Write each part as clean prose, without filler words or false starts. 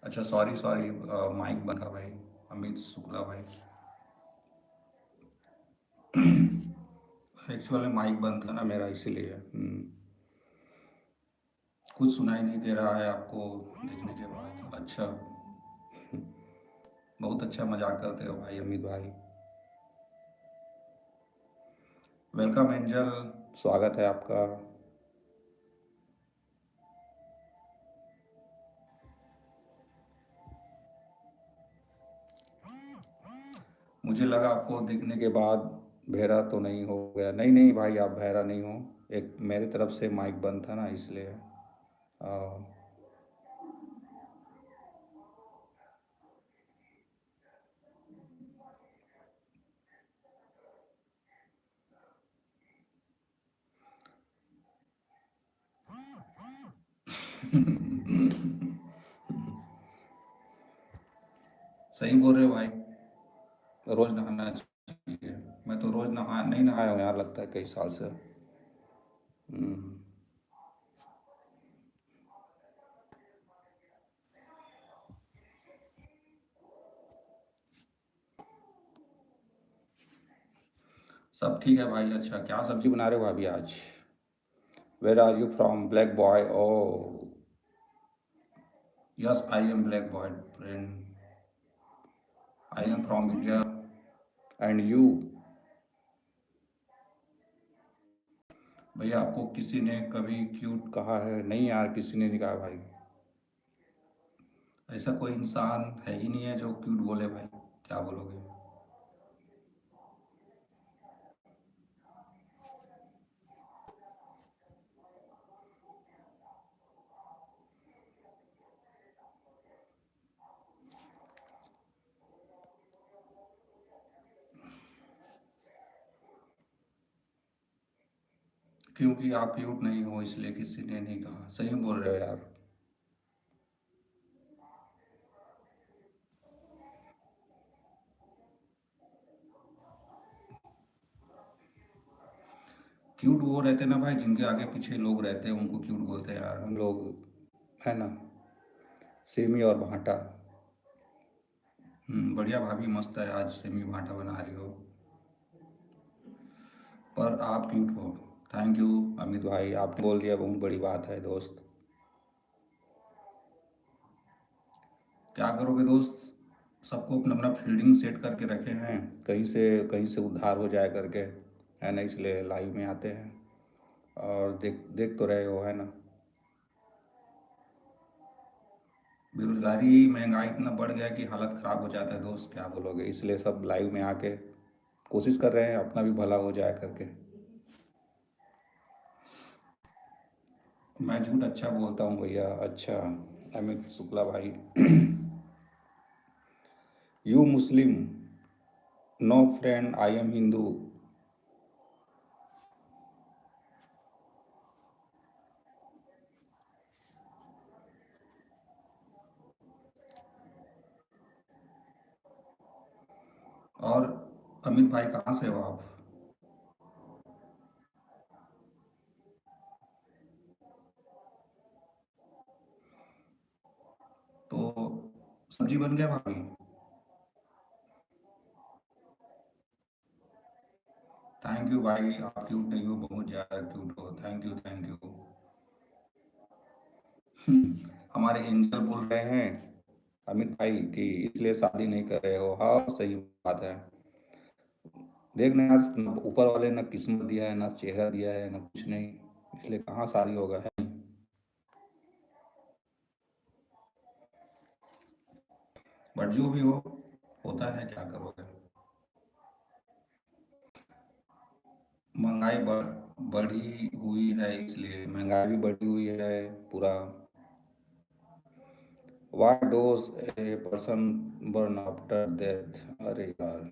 अच्छा, sorry sorry, mic बंद था भाई। अमित शुक्ला भाई। एक्चुअली माइक बंद था ना मेरा, इसीलिए। कुछ सुनाई नहीं दे रहा है आपको देखने के बाद? अच्छा। बहुत अच्छा मजाक करते हो भाई अमित भाई। वेलकम एंजल, स्वागत है आपका। मुझे लगा आपको देखने के बाद बहरा तो नहीं हो गया। नहीं नहीं भाई, आप बहरा नहीं हो। एक मेरी तरफ से माइक बंद था ना, इसलिए। आ, सही बोल रहे हो भाई। रोज नहाना चाहिए। मैं तो रोज नहीं नहाया हूँ यार, लगता है कई साल से। हम्म, सब ठीक है भाई। अच्छा, क्या सब्जी बना रहे हो भाभी आज? Where are you from black boy? Oh yes, I am black boy friend. I am from India. And you? भैया, आपको किसी ने कभी क्यूट कहा है? नहीं यार, किसी ने नहीं कहा भाई। ऐसा कोई इंसान है ही नहीं है जो क्यूट बोले भाई। क्या बोलोगे? क्योंकि आप क्यूट नहीं हो, इसलिए किसी ने नहीं कहा। सही बोल रहे हो यार। क्यूट वो रहते हैं ना भाई, जिनके आगे पीछे लोग रहते हैं, उनको क्यूट बोलते हैं यार हम लोग। है ना? सेमी और भांटा। बढ़िया भाभी, मस्त है। आज सेमी भांटा बना रही हो। पर आप क्यूट हो। थैंक यू अमित भाई, आपने बोल दिया, बहुत बड़ी बात है दोस्त। क्या करोगे दोस्त? सबको अपना अपना फील्डिंग सेट करके रखे हैं, कहीं से उद्धार हो जाए करके। है ना? इसलिए लाइव में आते हैं। और देख देख तो रहे हो, है ना? बेरोजगारी महंगाई इतना बढ़ गया है कि हालत ख़राब हो जाता है दोस्त। क्या बोलोगे? इसलिए सब लाइव में आके कोशिश कर रहे हैं अपना भी भला हो जाए करके। मैं झूठ अच्छा बोलता हूँ भैया। अच्छा, अमित शुक्ला भाई। You Muslim? No friend, I am Hindu. और अमित भाई, कहाँ से हो आप? तो सब्जी बन गया भाभी? थैंक यू भाई, आप क्यूट नहीं हो, बहुत ज़्यादा क्यूट हो। Thank you, thank you. हमारे एंजल बोल रहे हैं अमित भाई कि इसलिए शादी नहीं कर रहे हो। हाँ, सही बात है। देखना यार, न ऊपर वाले ने किस्मत दिया है, ना चेहरा दिया है, ना कुछ नहीं। इसलिए कहाँ शादी होगा, है? बट जो भी हो, होता है, क्या करोगे? महंगाई बढ़ी हुई है, इसलिए महंगाई भी बढ़ी हुई है पूरा। What dose a person burn after death? अरे यार।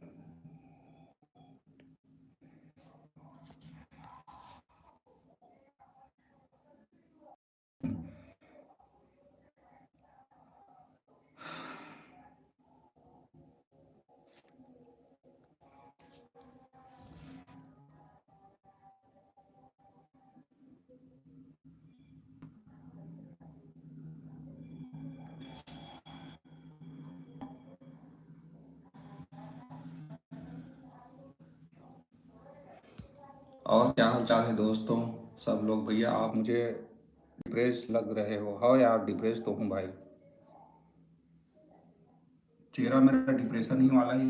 और क्या हाल चाल है दोस्तों, सब लोग। भैया आप मुझे डिप्रेस लग रहे हो। हाँ यार, डिप्रेस तो हूँ भाई। चेहरा मेरा डिप्रेशन ही वाला ही।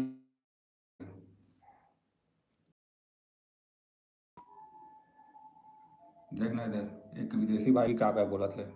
देखना इधर, एक विदेशी भाई क्या क्या बोला थे।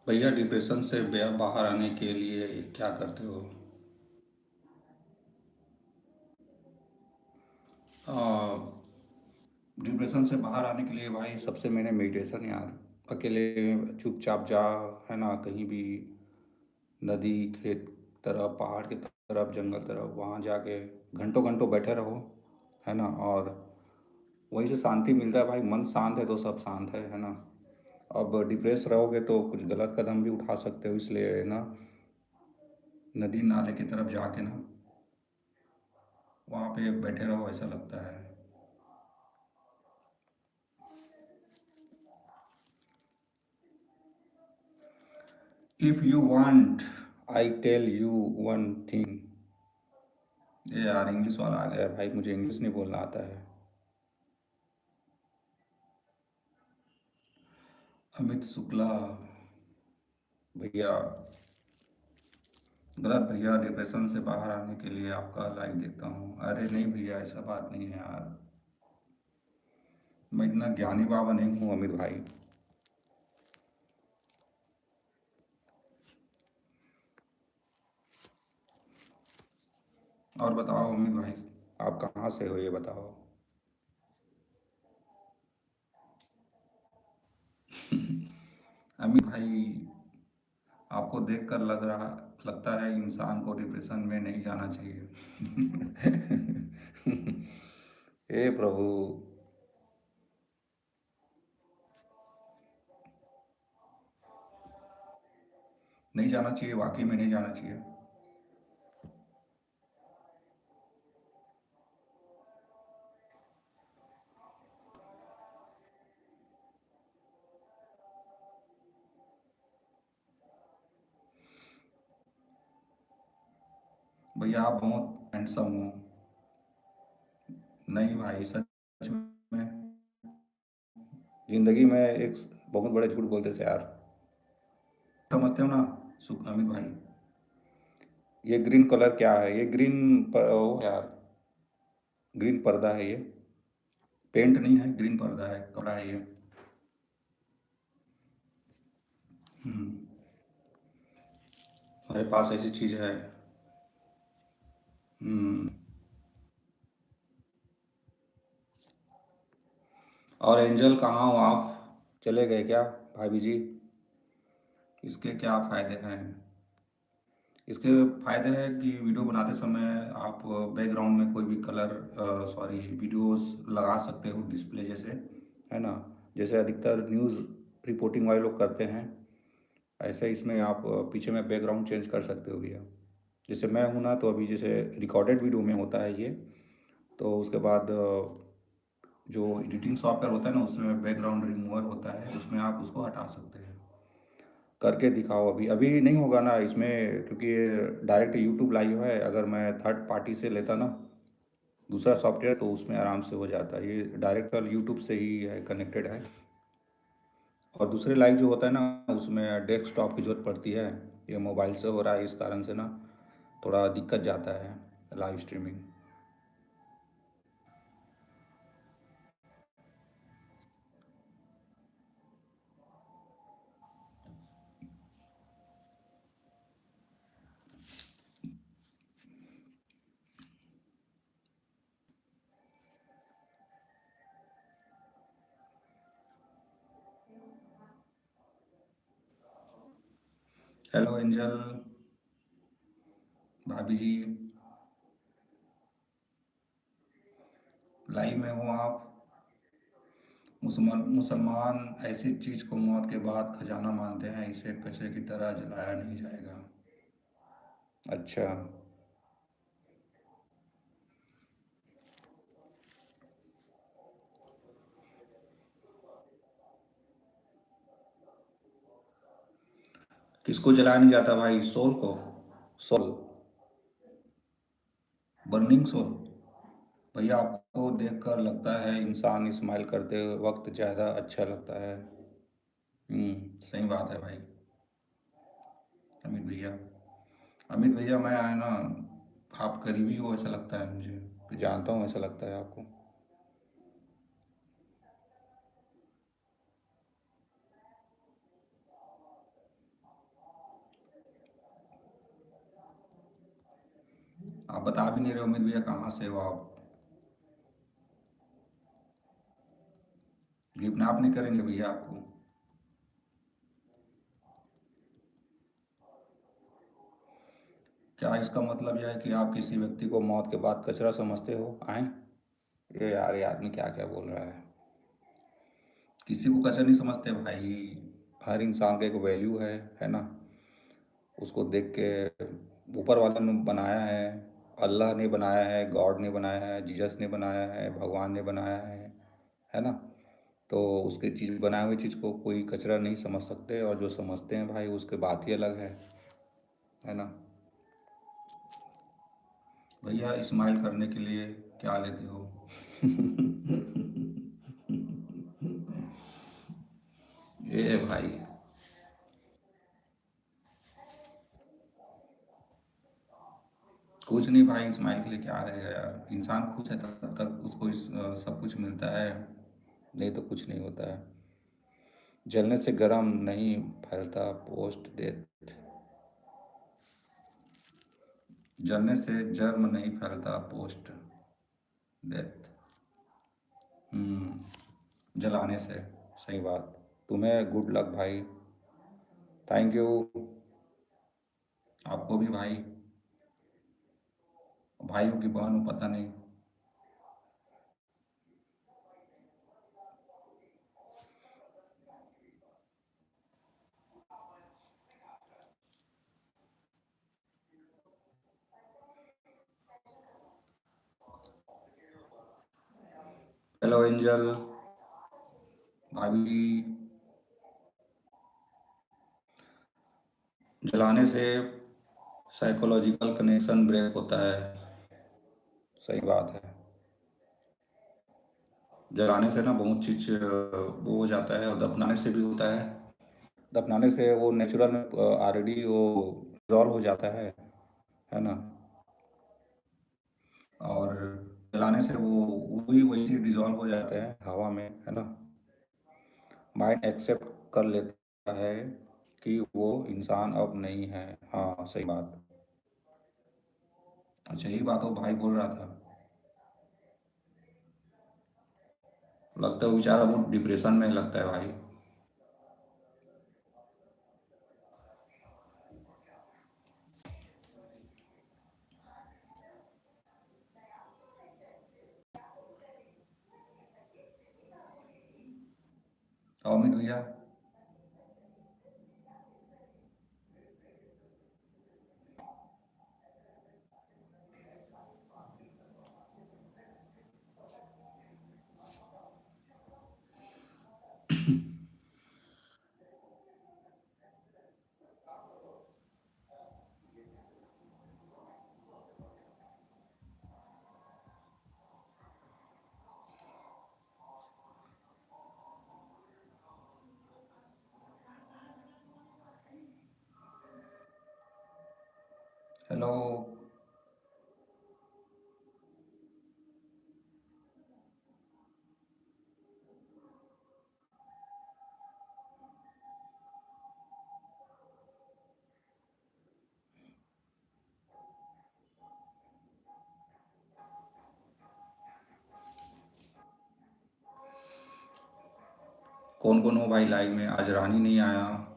भैया डिप्रेशन से बाहर आने के लिए क्या करते हो? डिप्रेशन से बाहर आने के लिए भाई सबसे मैंने मेडिटेशन यार। अकेले चुपचाप जा, है ना, कहीं भी नदी खेत तरफ, पहाड़ की तरफ, जंगल तरफ, वहाँ जाके घंटों घंटों बैठे रहो, है ना। और वहीं से शांति मिलता है भाई। मन शांत है तो सब शांत है ना। अब डिप्रेस रहोगे तो कुछ गलत कदम भी उठा सकते हो, इसलिए ना नदी नाले की तरफ जाके ना वहाँ पे बैठे रहो, ऐसा लगता है। If you want, I tell you one thing. ये यार इंग्लिश वाला आ गया भाई, मुझे इंग्लिश नहीं बोलना आता है। अमित शुक्ला भैया, गलत भैया। डिप्रेशन से बाहर आने के लिए आपका लाइव देखता हूँ। अरे नहीं भैया, ऐसा बात नहीं है यार। मैं इतना ज्ञानी बाबा नहीं हूँ अमित भाई। और बताओ अमित भाई, आप कहाँ से हो ये बताओ। अमित भाई, आपको देखकर लगता है इंसान को डिप्रेशन में नहीं जाना चाहिए। हे प्रभु। नहीं जाना चाहिए, वाकई में नहीं जाना चाहिए। भैया आप बहुत हैंडसम हो। नहीं भाई, सच में जिंदगी में एक बहुत बड़े झूठ बोलते थे यार। समझते हो ना सुख अमित भाई। ये ग्रीन कलर क्या है? ये ओ यार, ग्रीन पर्दा है ये। पेंट नहीं है, ग्रीन पर्दा है, कपड़ा है ये। हम्म, हमारे पास ऐसी चीज है। हम्म। और एंजल कहाँ हो आप? चले गए क्या भाभी जी? इसके क्या फायदे हैं? इसके फायदे हैं कि वीडियो बनाते समय आप बैकग्राउंड में कोई भी कलर, सॉरी, वीडियोस लगा सकते हो डिस्प्ले जैसे, है ना। जैसे अधिकतर न्यूज़ रिपोर्टिंग वाले लोग करते हैं, ऐसे इसमें आप पीछे में बैकग्राउंड चेंज कर सकते हो भैया। जैसे मैं हूँ ना, तो अभी जैसे रिकॉर्डेड वीडियो में होता है ये, तो उसके बाद जो एडिटिंग सॉफ्टवेयर होता है ना, उसमें बैकग्राउंड रिमूवर होता है, उसमें आप उसको हटा सकते हैं। करके दिखाओ। अभी अभी नहीं होगा ना इसमें, क्योंकि ये डायरेक्ट यूट्यूब लाइव है। अगर मैं थर्ड पार्टी से लेता ना दूसरा सॉफ्टवेयर, तो उसमें आराम से हो जाता है। ये डायरेक्ट यूट्यूब से ही है, कनेक्टेड है। और दूसरे लाइव जो होता है ना, उसमें डेस्कटॉप की ज़रूरत पड़ती है। ये मोबाइल से हो रहा है, इस कारण से ना थोड़ा दिक्कत जाता है लाइव स्ट्रीमिंग। हेलो एंजल, भाभी जी, लाइव में हो आप? मुसलमान ऐसी चीज़ को मौत के बाद खजाना मानते हैं, इसे कचरे की तरह जलाया नहीं जाएगा। अच्छा। किसको जलाया नहीं जाता भाई? सोल को। सोल। Burning soul. भैया आपको देखकर लगता है इंसान स्माइल करते वक्त ज़्यादा अच्छा लगता है। सही बात है भाई। अमित भैया। अमित भैया मैं आए ना, आप करीबी हो ऐसा लगता है मुझे। मैं जानता हूँ ऐसा लगता है आपको। आप बता भी नहीं रहे हो अमित भैया, कहाँ से हो आप? किडनैप नहीं करेंगे भैया आपको? क्या इसका मतलब यह है कि आप किसी व्यक्ति को मौत के बाद कचरा समझते हो? आए। ये यार, ये आदमी क्या क्या बोल रहा है? किसी को कचरा नहीं समझते भाई। हर इंसान का एक वैल्यू है ना? उसको देख के ऊपर वाले ने बनाया है। अल्लाह ने बनाया है, गॉड ने बनाया है, जीसस ने बनाया है, भगवान ने बनाया है ना? तो उसके चीज़ बनाए हुई चीज़ को कोई कचरा नहीं समझ सकते, और जो समझते हैं भाई उसके बात ही अलग है ना? भैया इस्माइल करने के लिए क्या लेते हो? ये भाई। कुछ नहीं भाई, इस्माइल के लिए क्या रहेगा यार? इंसान खुश है तब तक उसको सब कुछ मिलता है। नहीं तो कुछ नहीं होता है। जलने से गरम नहीं फैलता पोस्ट डेथ। जलने से जर्म नहीं फैलता पोस्ट डेथ। जलाने से। सही बात। तुम्हें गुड लक भाई। Thank you. आपको भी भाई। भाइयों की बहन हो पता नहीं। Hello angel. भाभी। जलाने से साइकोलॉजिकल कनेक्शन ब्रेक होता है। सही बात है। जलाने से ना बहुत चीज़ वो हो जाता है, और दफनाने से भी होता है। दफनाने से वो नेचुरल में ऑलरेडी वो डिजॉल्व हो जाता है ना? और जलाने से वो वही वही चीज़ डिजॉल्व हो जाते हैं हवा में, है ना? माइंड एक्सेप्ट कर लेता है कि वो इंसान अब नहीं है। हाँ सही बात। अच्छा, यही बात वो भाई बोल रहा था। लगता है वो बेचारा बहुत डिप्रेशन में लगता है भाई। और अमित भैया। हेलो। कौन कौन हो भाई लाइव में? आज रानी नहीं आया।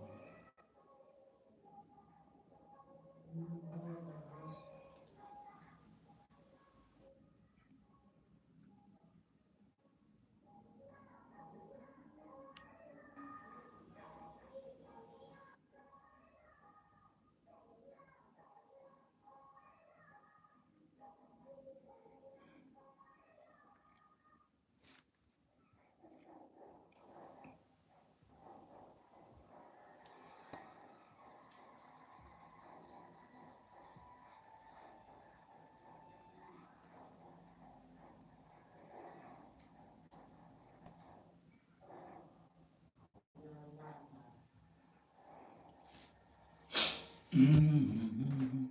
हम्म।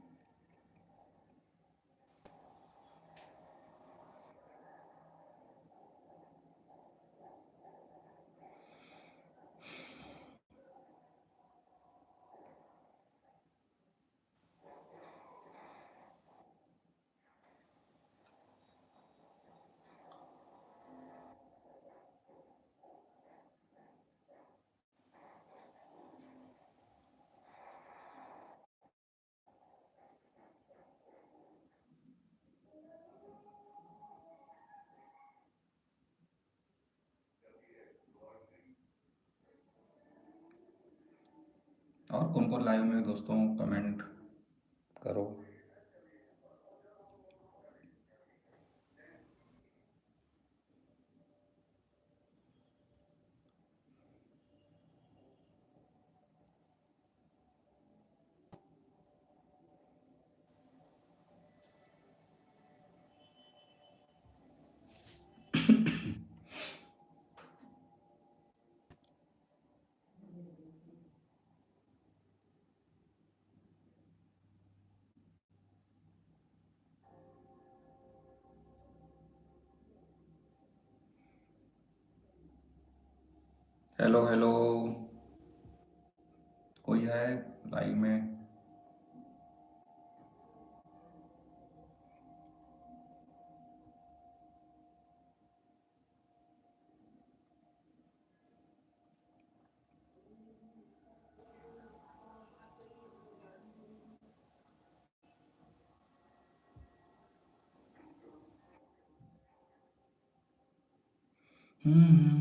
और कौन कौन लाइव में दोस्तों कमेंट करो। हेलो हेलो, कोई है लाइव में? हम्म।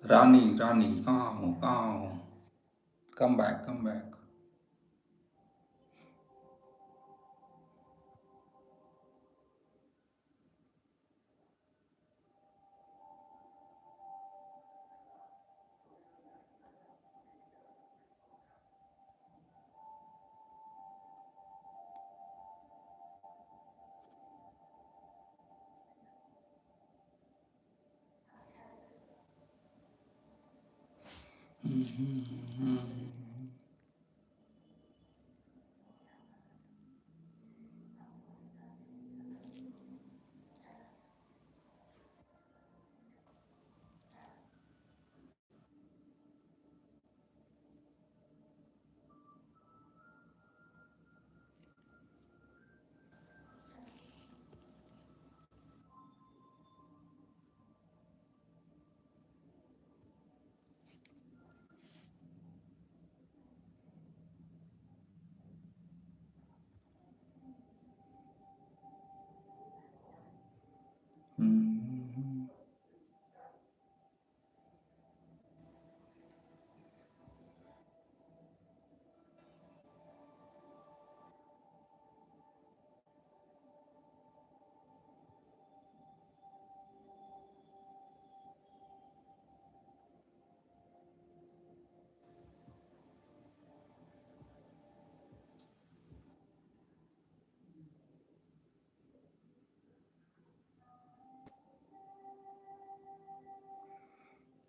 रानी रानी कहाँ हो, कहाँ हो? Come back, come back.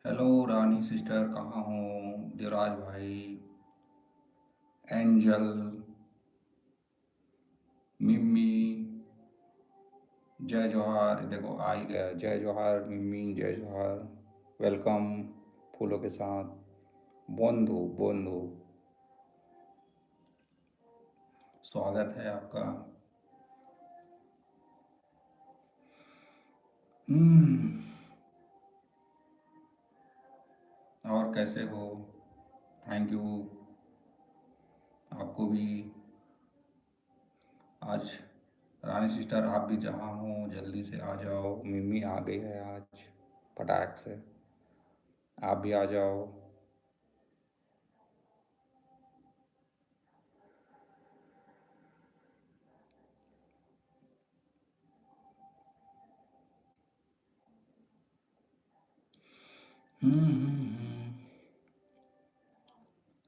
Hello Rani sister, कहाँ हो? देवराज भाई, एंजल, मिम्मी, जय जोहार। देखो आ ही गया, जय जोहार मिम्मी, जय जोहार। वेलकम फूलों के साथ। बोंधु बोंधु, स्वागत है आपका। हम्म। और कैसे हो? Thank you. आपको भी। आज रानी सिस्टर, आप भी जहाँ हो जल्दी से आ जाओ। मिम्मी आ गई है आज फटाक से। आप भी आ जाओ।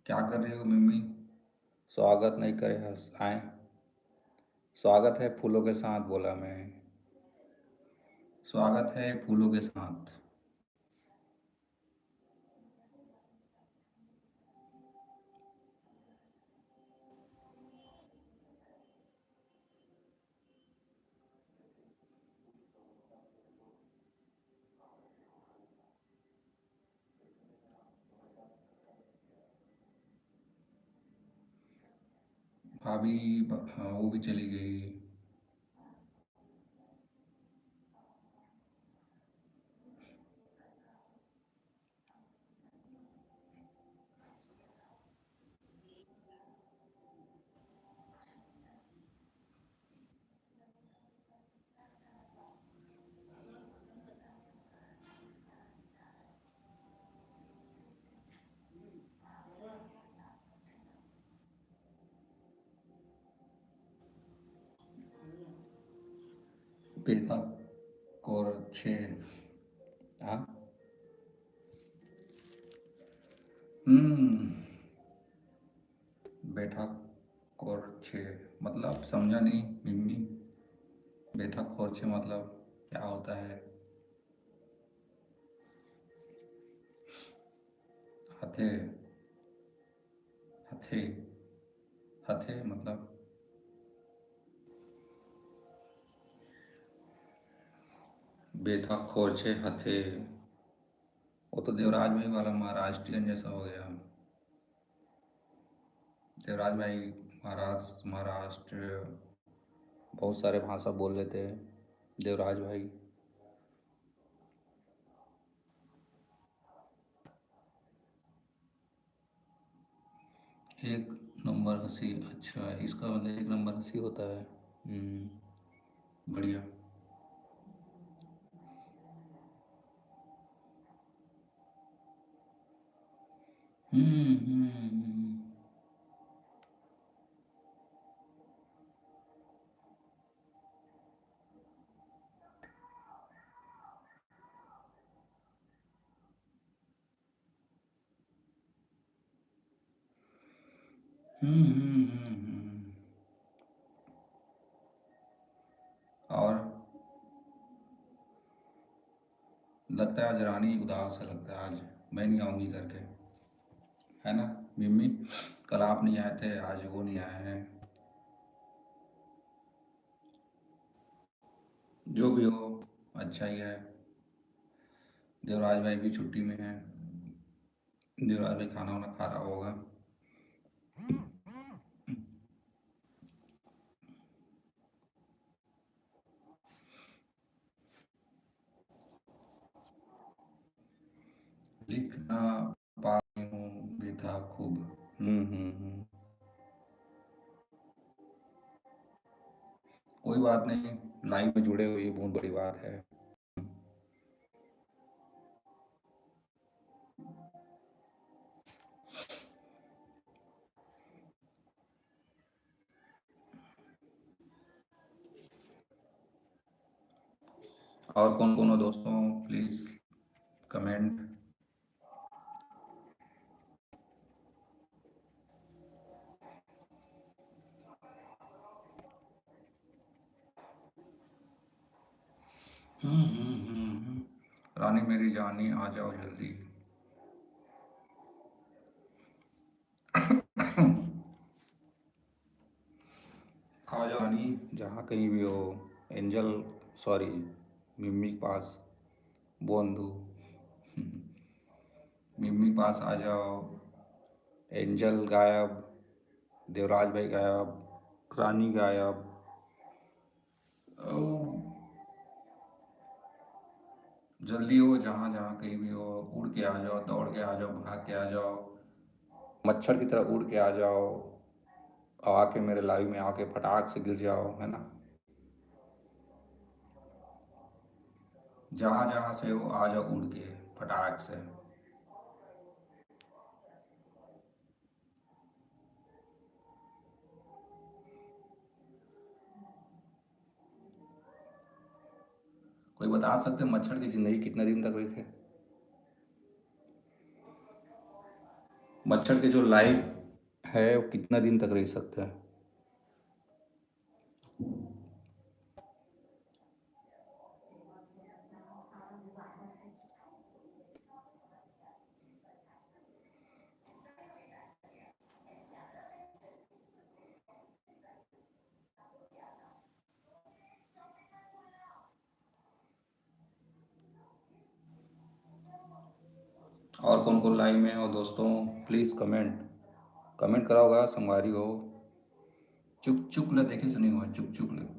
क्या कर रही हो मिम्मी? स्वागत नहीं करे हंस आए। स्वागत है फूलों के साथ, बोला मैं। स्वागत है फूलों के साथ। भाभी हाँ, वो भी चली गई। बेटा कोर छे। हाँ। हम्म। बैठक कोर छे मतलब समझा नहीं मिम्मी। बैठक कोर छे मतलब क्या होता है? हथे। हथे। हथे मतलब बैठक कोर छे हथे। वो तो देवराज भाई वाला महाराष्ट्रियन जैसा हो गया। देवराज भाई महाराष्ट्र, महाराष्ट्र बहुत सारे भाषा बोल लेते हैं देवराज भाई। एक नंबर हंसी, अच्छा इसका मतलब एक नंबर हंसी होता है। बढ़िया। हम्म। और लगता है आज रानी उदास है, लगता है आज मैं नहीं आऊँगी करके। है ना मिम्मी? कल आप नहीं आए थे, आज वो नहीं आए हैं। जो भी हो, अच्छा ही है। देवराज भाई भी छुट्टी में है। देवराज भाई खाना वाना खा रहा होगा। लिखना पाती हूँ भी था खूब। हम्म। कोई बात नहीं, लाइव में जुड़े हो ये बहुत बड़ी बात है। और कौन कौन हो दोस्तों, प्लीज कमेंट। रानी मेरी जानी आ जाओ जल्दी। आ जाओ रानी, जहाँ कहीं भी हो। एंजल, सॉरी, मिम्मी के पास। बंधु, मिम्मी के पास आ जाओ। एंजल गायब, देवराज भाई गायब, रानी गायब। ओ, जल्दी हो, जहाँ जहाँ कहीं भी हो, उड़ के आ जाओ, दौड़ के आ जाओ, भाग के आ जाओ, मच्छर की तरह उड़ के आ जाओ। आके मेरे लाइव में आके फटाक से गिर जाओ, है ना? जहाँ जहाँ से हो आ जाओ उड़ के फटाक से। कोई बता सकते हैं मच्छर की ज़िंदगी कितने दिन तक रही थे? मच्छर के जो लाइफ है वो कितना दिन तक रह सकते हैं? और कौन कौन लाइव में हो दोस्तों, प्लीज़ कमेंट। कमेंट करा होगा संगवारी हो। चुक चुक ले, देखे सुनी हुआ चुक चुक ले।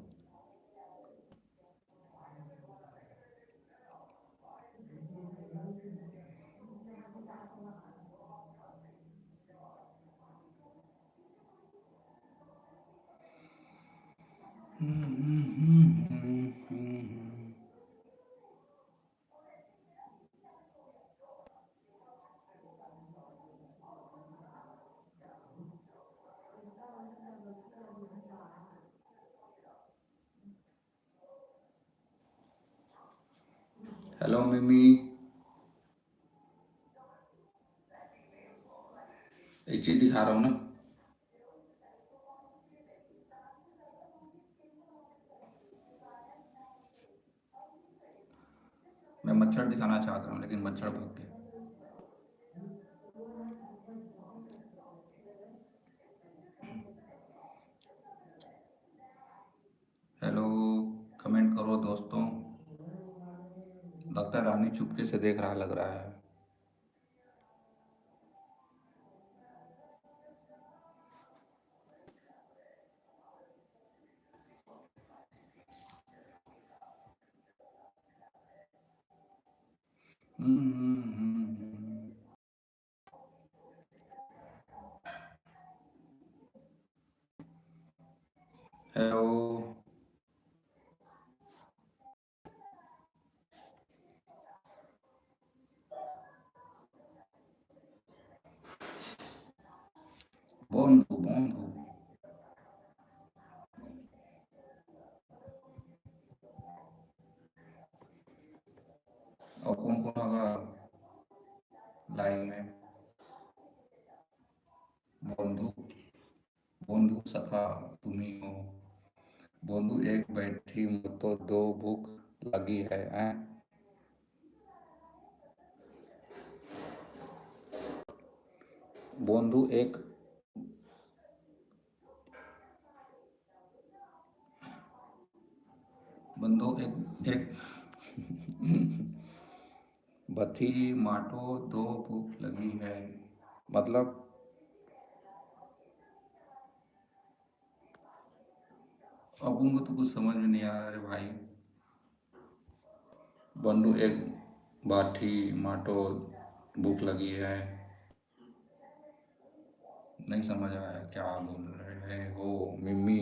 हेलो मिमी, एक चीज़ दिखा रहा हूँ ना। मैं मच्छर दिखाना चाहता हूँ लेकिन मच्छर भाग गया। हेलो, कमेंट करो दोस्तों। लगता है रानी चुपके से देख रहा लग रहा है। हेलो, बंधु बंधु। और कौन कौन होगा लाइव में? बंधु, बंधु सखा तुम ही हो। बंधु एक बैठी मत तो दो भूख लगी है, हैं? बंधु एक बंधु एक एक बथी माटो दो भूख लगी है, मतलब अब उनको तो कुछ समझ में नहीं आ रहा है भाई। बंधु एक बाठी माटो भूख लगी है, नहीं समझ आया क्या बोल रहे हो मिम्मी।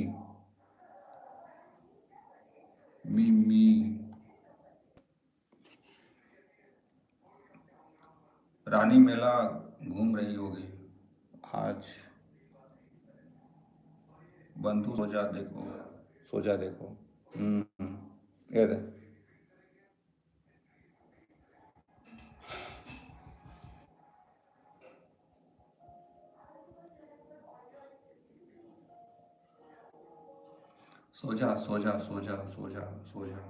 मिम्मी। रानी मेला घूम रही होगी आज। बंधु सो जा देखो, सो जा देखो। ये दे। सो जा सो जा सो जा सो जा सो जा।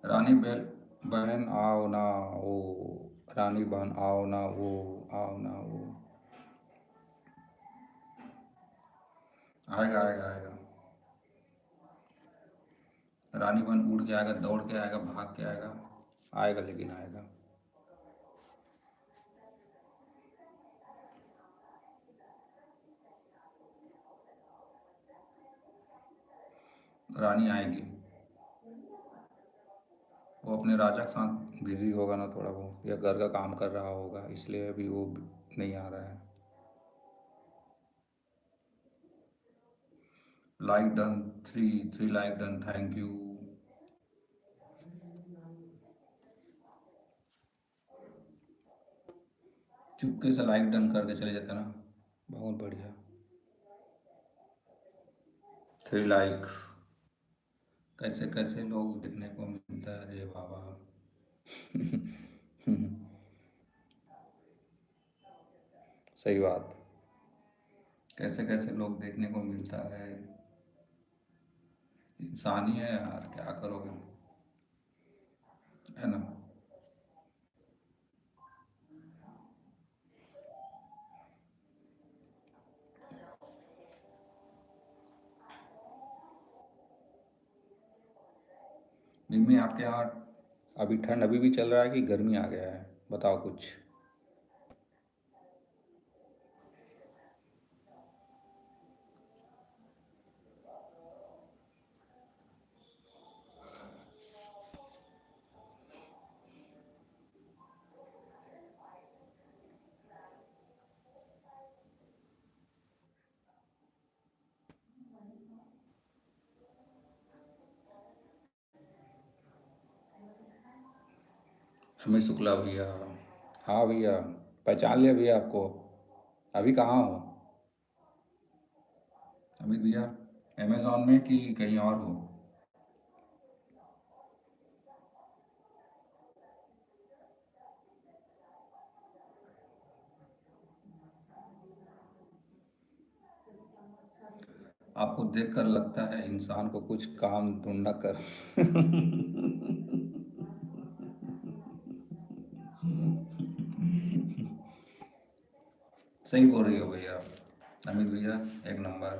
रानी बेल बहन आओ ना वो, रानी बहन आओ ना वो, आओ ना वो। आएगा आएगा आएगा। रानी बहन उड़ के आएगा, दौड़ के आएगा, भाग के आएगा, आएगा लेकिन आएगा। रानी आएगी। वो अपने राजा के साथ बिजी होगा ना थोड़ा, वो या घर का काम कर रहा होगा, इसलिए अभी वो नहीं आ रहा है। Like done, three three like done, thank you. चुपके से लाइक डन करके चले जाते ना, बहुत बढ़िया। Three like. कैसे कैसे लोग देखने को मिलता है रे बाबा। सही बात। कैसे कैसे लोग देखने को मिलता है। इंसान ही है यार, क्या करोगे, है ना। मम्मी आपके यहाँ अभी ठंड अभी भी चल रहा है कि गर्मी आ गया है, बताओ कुछ। अमित शुक्ला भैया। हाँ भैया, पहचान लिया भैया आपको। अभी कहाँ हो अमित भैया, अमेजोन में कि कहीं और हो। आपको देखकर लगता है इंसान को कुछ काम ढूंढना कर। सही बोल रही हो भैया। अमित भैया एक नंबर।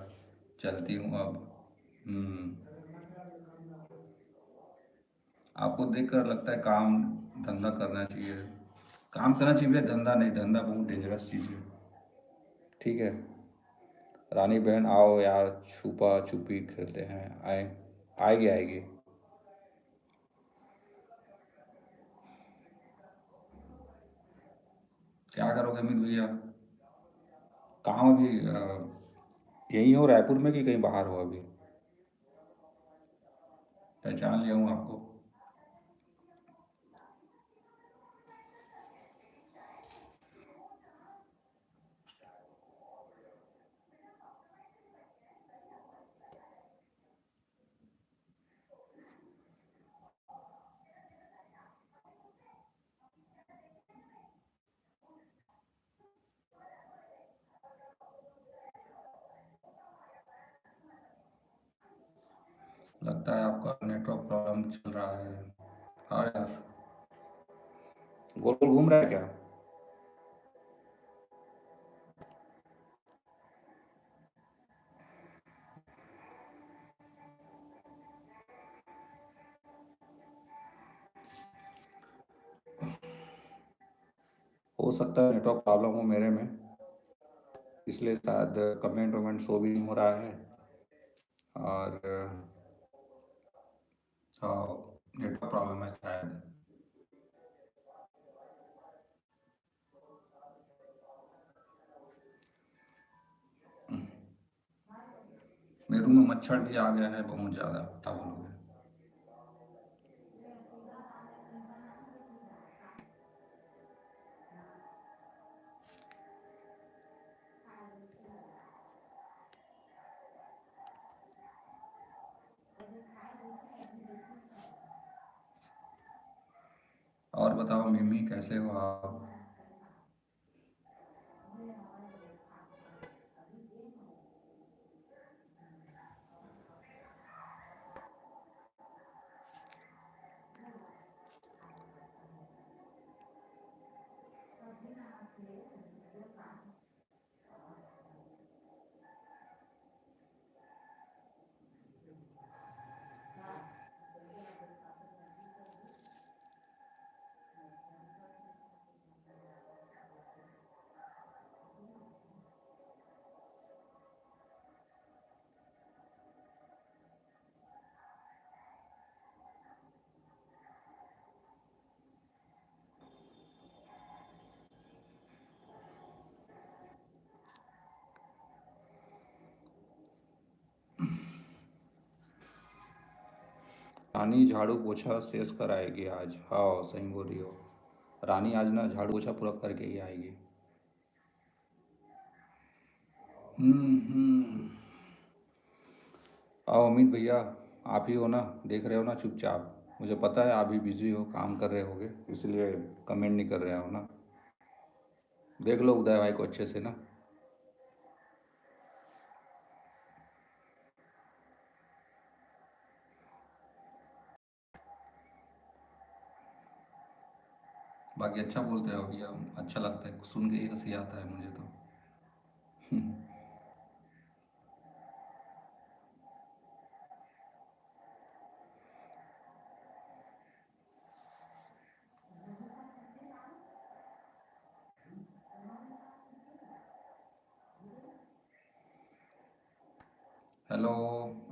चलती हूँ अब। हम्म। आपको देखकर लगता है काम धंधा करना चाहिए। काम करना चाहिए भैया, धंधा नहीं, धंधा बहुत डेंजरस चीज़ है। ठीक है। रानी बहन आओ यार, छुपा छुपी खेलते हैं, आए। आएगी आएगी। क्या करोगे अमित भैया। कहाँ अभी यहीं हो रायपुर में कि कहीं बाहर हो अभी। पहचान लिया हूँ आपको। लगता है आपका नेटवर्क प्रॉब्लम चल रहा है। हाँ यार, गोल गोल घूम रहा है क्या? हो सकता है नेटवर्क प्रॉब्लम हो मेरे में, इसलिए शायद कमेंट वमेंट शो भी नहीं हो रहा है। और नेटवर्क प्रॉब्लम है शायद। मेरे रूम में मच्छर भी आ गया है बहुत ज़्यादा, क्या बोलोगे? और बताओ मिमी, कैसे हो आप? रानी झाड़ू पोछा शेष कर आएगी आज। हाँ, सही बोल रही हो। रानी आज ना झाड़ू पोछा पूरा करके ही आएगी। हम्म। आओ अमित भैया, आप ही हो ना? देख रहे हो ना चुपचाप? मुझे पता है आप भी बिजी हो, काम कर रहे होगे, इसलिए कमेंट नहीं कर रहे हो ना। देख लो उदय भाई को अच्छे से ना। बाकी अच्छा बोलते हो भैया, अच्छा लगता है सुन के ही, हंसी आता है मुझे तो। हेलो,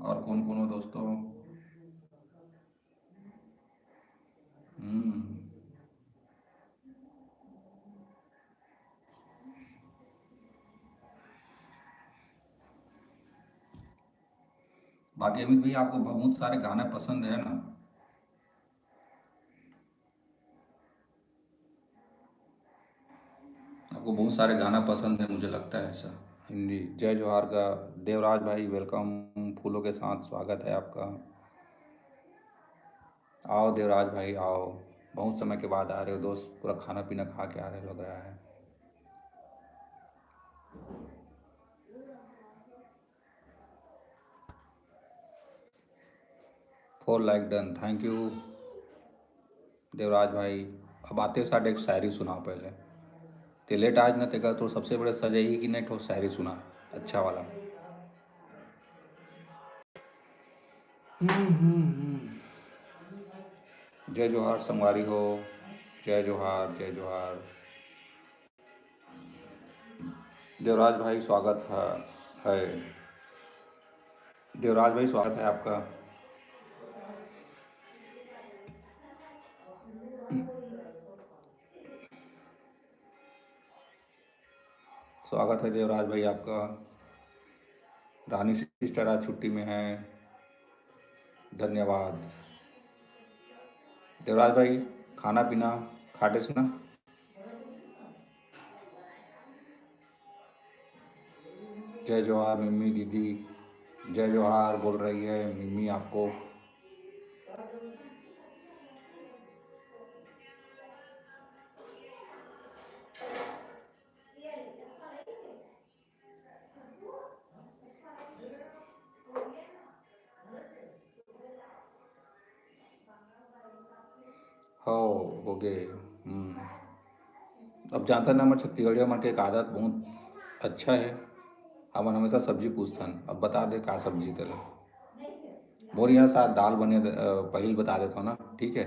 और कौन कौन हो दोस्तों? हम्म। बाकी अमित भैया, आपको बहुत सारे गाने पसंद है ना? आपको बहुत सारे गाना पसंद है, मुझे लगता है ऐसा। हिंदी जय जोहार का। देवराज भाई वेलकम, फूलों के साथ स्वागत है आपका। आओ देवराज भाई आओ, बहुत समय के बाद आ रहे हो दोस्त, पूरा खाना पीना खा के आ रहे लग रहा है। Four like done, thank you Devraj भाई। अब आते साथ एक शायरी सुनाओ पहले। ते लेट आज न तेगा तो सबसे बड़े सजाई कि नहीं, ठो शायरी सुना अच्छा वाला। जय जोहार संगवारी हो। जय जोहार जय जोहार। देवराज भाई स्वागत है। देवराज भाई स्वागत है आपका। स्वागत है देवराज भाई आपका। रानी सिस्टर आज छुट्टी में है, धन्यवाद। देवराज भाई, खाना पीना खाटे से ना? जय जोहार मिम्मी दीदी, जय जोहार बोल रही है मिम्मी आपको। हो गए। अब जानता ना हमारे छत्तीसगढ़िया मन के एक आदत बहुत अच्छा है। हमन हमेशा सब्जी पूछथन, अब बता दे का सब्जी तेला। मोर यहाँ साथ दाल बने पहले बता देता हूँ ना, ठीक है।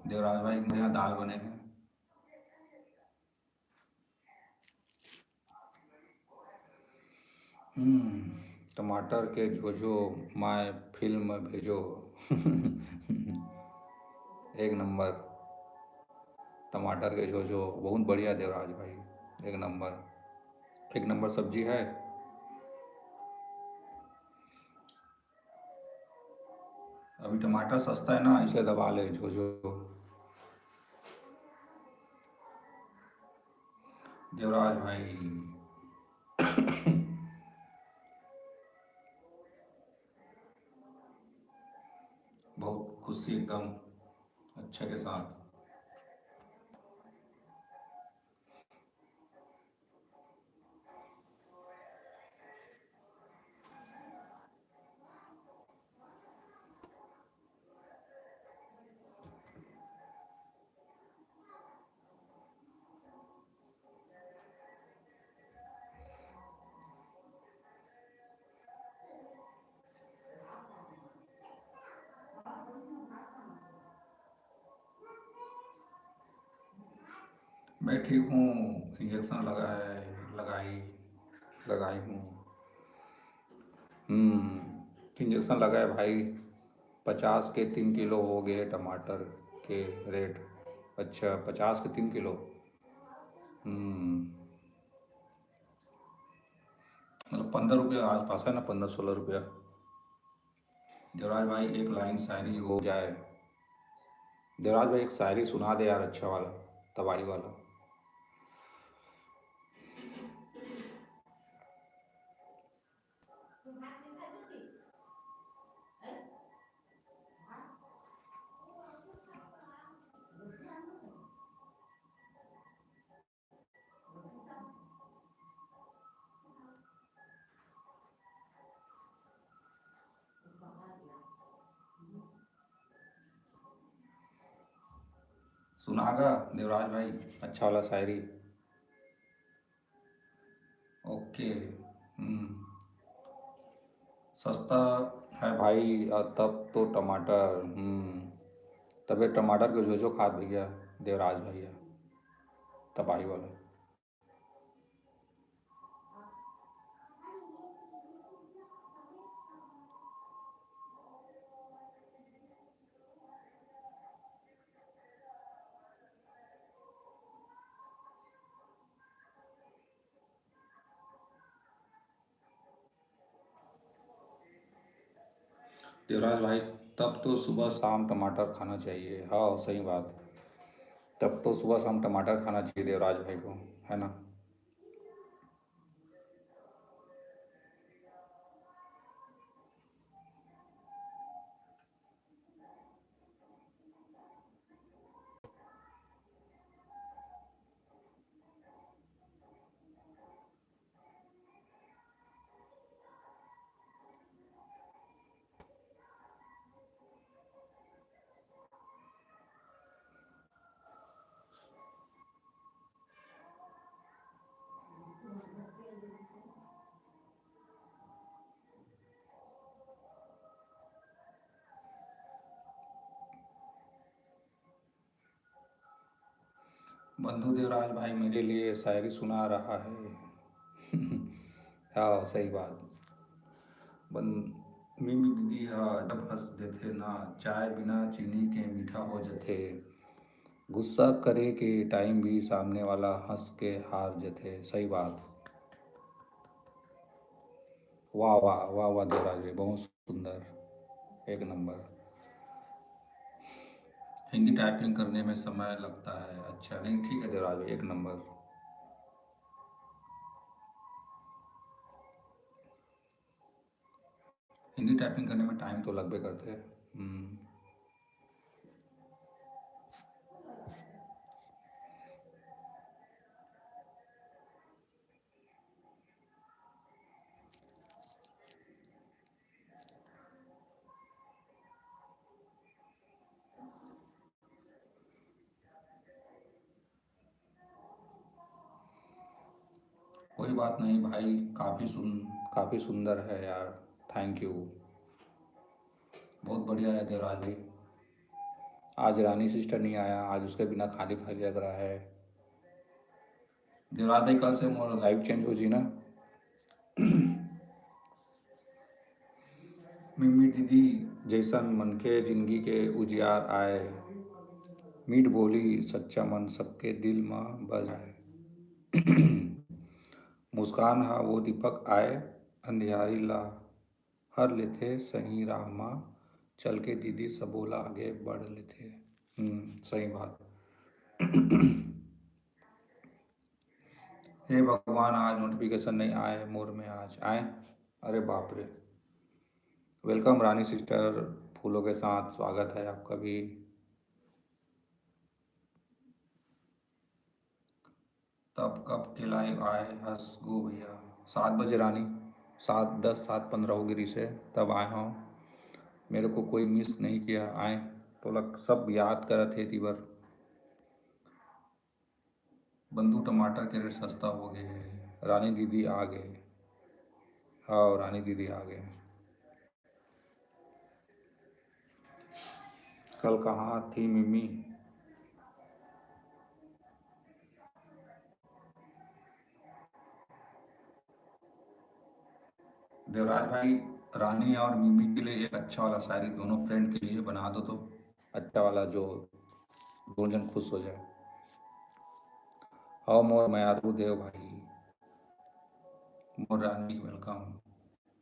देवराज भाई मेरे यहाँ दाल बने हैं। टमाटर के झोझो माय फिल्म भेजो। एक नंबर। टमाटर के झोझो बहुत बढ़िया देवराज भाई, एक नंबर। एक नंबर सब्जी है। अभी टमाटर सस्ता है ना, इसलिए दबा ले झोझो। देवराज भाई बहुत खुशी एकदम अच्छा के साथ। मैं ठीक हूँ। इंजेक्शन लगा है, लगाई लगाई हूँ। इंजेक्शन लगा है भाई। 50 के 3 किलो हो गए टमाटर के रेट। अच्छा, 50 के 3 किलो। हम्म मतलब 15 रुपया आसपास है ना, 15-16 रुपया। देवराज भाई एक लाइन शायरी हो जाए। देवराज भाई एक शायरी सुना दे यार, अच्छा वाला, तबाही वाला। सुनागा देवराज भाई अच्छा वाला शायरी। ओके। सस्ता है भाई, तब तो टमाटर। तबे टमाटर के जो खाद भैया, देवराज भैया, तबाही वाला। देवराज भाई तब तो सुबह शाम टमाटर खाना चाहिए, हाँ सही बात। तब तो सुबह शाम टमाटर खाना चाहिए देवराज भाई को, है ना। बंधु देवराज भाई मेरे लिए शायरी सुना रहा है। हाँ सही बात। बन मिमी दीदी हाँ जब हंस देते ना, चाय बिना चीनी के मीठा हो जथे। गुस्सा करे के टाइम भी सामने वाला हंस के हार जथे, सही बात। वाह वाह वाह वाह देवराज भाई बहुत सुंदर, एक नंबर। हिंदी टाइपिंग करने में समय लगता है, अच्छा नहीं ठीक है देवराज भाई, एक नंबर। हिंदी टाइपिंग करने में टाइम तो लगभग करते हैं। कोई बात नहीं भाई, काफ़ी सुंदर है यार। Thank you. बहुत बढ़िया है देवराज भाई। आज रानी सिस्टर नहीं आया, आज उसके बिना खाली खाली लग रहा है। देवराज भाई कल से मोर लाइफ चेंज हो जी ना। मिम्मी दीदी जैसन मनके जिंदगी के उजियार आए, मीठ बोली सच्चा मन सबके दिल में बस आए। मुस्कान हा वो दीपक आए, अंधियारी ला हर लेते सही राह माँ, चल के दीदी सबोला आगे बढ़ लेते। सही बात। हे भगवान, आज नोटिफिकेशन नहीं आए मोर में, आज आए। अरे बाप रे। वेलकम रानी सिस्टर, फूलों के साथ स्वागत है आपका भी। तब कब के लाइव आए हंस गो भैया? 7 बजे रानी, 7:10 7:15 होगी रिसे, तब आए हूँ। मेरे को कोई मिस नहीं किया, आए तो लग सब याद करे थे तीबर। बंधु टमाटर के रेट सस्ता हो गए हैं, रानी दीदी आ गए। हाँ रानी दीदी आ गए। कल कहाँ थी मिम्मी? देवराज भाई, रानी और मिम्मी के लिए एक अच्छा वाला शायरी दोनों फ्रेंड के लिए बना दो तो। अच्छा वाला जो दोनों जन खुश हो जाए। हाँ मोर मयारू देव भाई, मोर रानी वेलकम।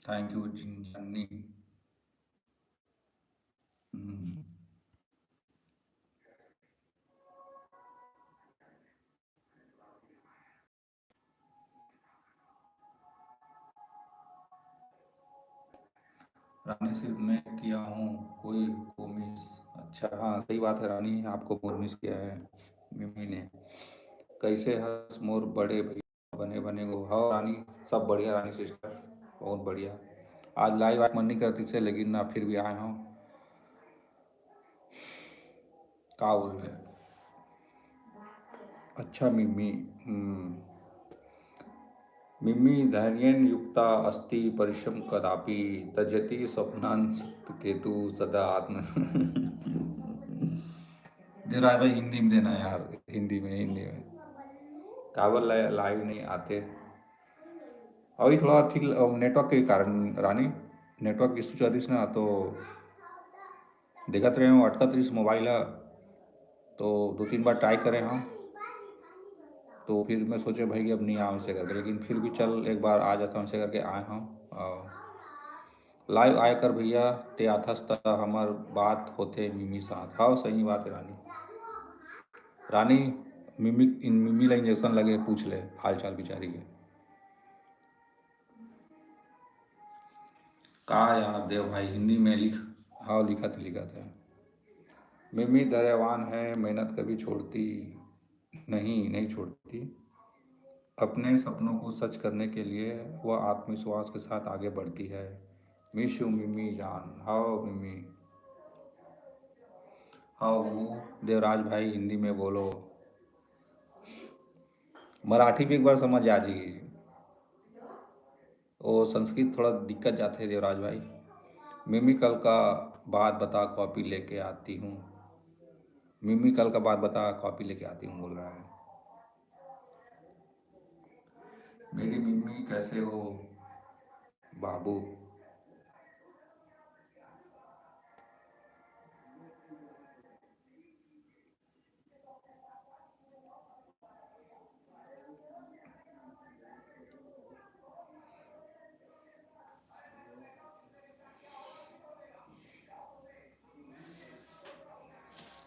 थैंक यू जन्नी। हम्म, रानी सिर्फ मैं किया हूँ कोई को मिस। अच्छा हाँ सही बात है रानी, आपको बहुत मिस किया है मिम्मी ने। कैसे हंस मोर बड़े भैया बने बने गो। हाँ रानी, सब बढ़िया रानी सिस्टर, बहुत बढ़िया। आज लाइव आज मन नहीं करती से, लेकिन ना फिर भी आए हूँ। का बोल रहे? अच्छा मिम्मी। मिम्मी धैर्येन युक्ता अस्ति परिश्रम कदापि, त्यजति स्वप्नान् केतु सदा आत्म। दे रहा है भाई, हिंदी में देना यार, हिंदी में। कावल लाइव नहीं आते अभी, थोड़ा ठीक नेटवर्क के कारण रानी, नेटवर्क इशू चाहती ना तो देखत रहे हो अटकत रही मोबाइल है, तो 2-3 बार ट्राई करे हम। तो फिर मैं सोचे भाई कि अब नहीं आऊँ ऐसे करके, लेकिन फिर भी चल एक बार आ जाता हूँ ऐसे करके आए हम। लाइव आकर भैया ते आथस त हमार बात होते मिमी साथ। हाँ सही बात है रानी। रानी मिमी इन मिमी ला इंजेक्शन लगे पूछ ले हाल चाल बिचारी के। कहा यार देव भाई हिंदी में लिख। हाँ लिखा था। मिमी दयावान है, मेहनत कभी छोड़ती नहीं छोड़ती। अपने सपनों को सच करने के लिए वह आत्मविश्वास के साथ आगे बढ़ती है। मिस यू मिमी जान। हाओ मिमी। हाओ वो। देवराज भाई हिंदी में बोलो, मराठी भी एक बार समझ आ जाएगी। वो संस्कृत थोड़ा दिक्कत जाते हैं देवराज भाई। मिमी कल का बात बता कॉपी लेके आती हूँ। मिमी कल का बात बता कॉपी लेके आती हूँ बोल रहा है। मेरी मिमी कैसे हो बाबू?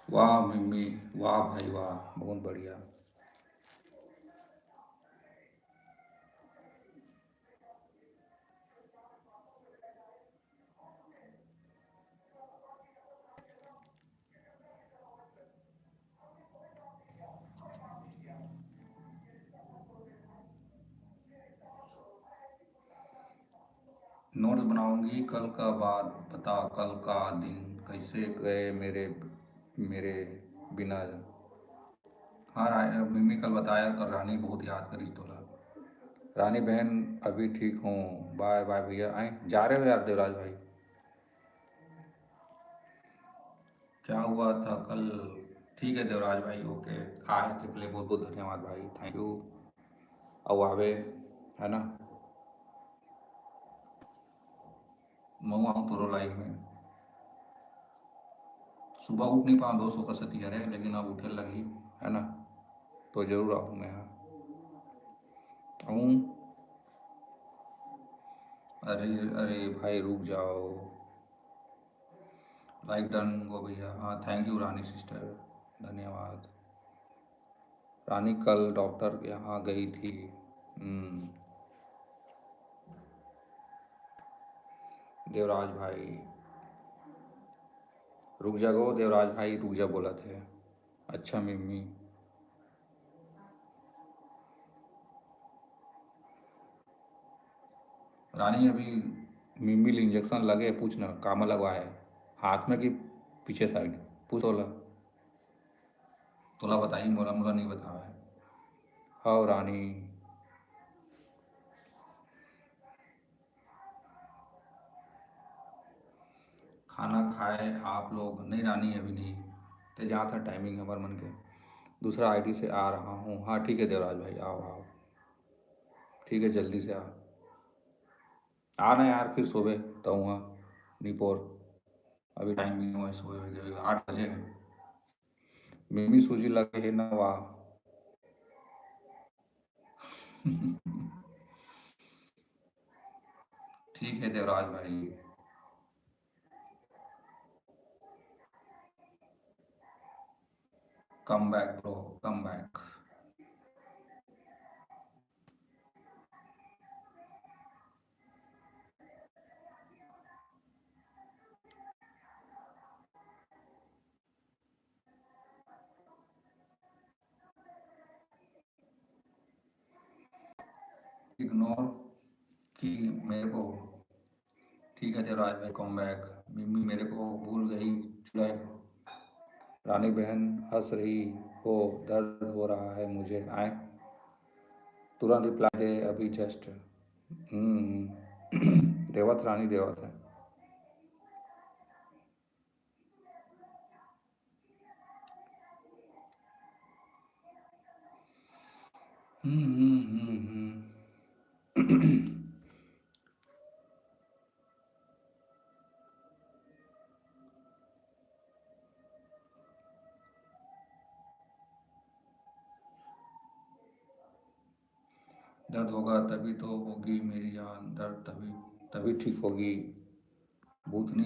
वाह मिमी, वाह भाई वाह, बहुत बढ़िया। नोट्स बनाऊंगी कल का बात बता, कल का दिन कैसे गए मेरे मेरे बिना। हाँ मिमी कल बताया, कल रानी बहुत याद करी तोला। रानी बहन अभी ठीक हूँ। बाय बाय भैया। आए जा रहे हो यार देवराज भाई? क्या हुआ था कल? ठीक है देवराज भाई, ओके। आए थे के लिए बहुत बहुत धन्यवाद भाई, थैंक यू। अब आवे, है ना। मैं आऊँ तो लाइव में। सुबह उठ नहीं पाऊँ, दोस्तों का सती है, लेकिन अब उठे लगी, है ना। तो जरूर आऊँ मैं यहाँ आऊँ। अरे अरे भाई रुक जाओ। लाइक डन हो भैया, हाँ थैंक यू रानी सिस्टर, धन्यवाद। रानी कल डॉक्टर के यहाँ गई थी। देवराज भाई रुक जा गो, देवराज भाई रुक जा बोला थे। अच्छा मिम्मी। रानी अभी मिम्मी इंजेक्शन लगे, पूछ ना काम लगवाए हाथ में कि पीछे साइड, पूछ तोला। तोला बताई, मोला मोला नहीं बतावा है। हाँ रानी। खाना खाए आप लोग? नहीं रानी अभी नहीं। ते जहाँ था टाइमिंग हमार मन के। दूसरा आईडी से आ रहा हूँ। हाँ ठीक है देवराज भाई, आओ आओ। ठीक है जल्दी से आ। आना यार फिर सोबे तो वहाँ निपोर। अभी टाइम भी नहीं हुआ, सोए 8 बजे हैं। मिमी सूजी लगे है ना वाह। ठीक है देवराज भाई। Come back bro, come back. Ignore कि मेरे को। ठीक है देवराज भाई, कम बैक। मिमी मेरे को भूल गई चुड़ैल। रानी बहन हंस रही हो, दर्द हो रहा है मुझे। आए तुरंत रिप्लाई दे अभी जस्ट। देवत रानी देवत है। दर्द होगा तभी तो होगी मेरी जान, दर्द तभी तभी ठीक होगी। भूतनी।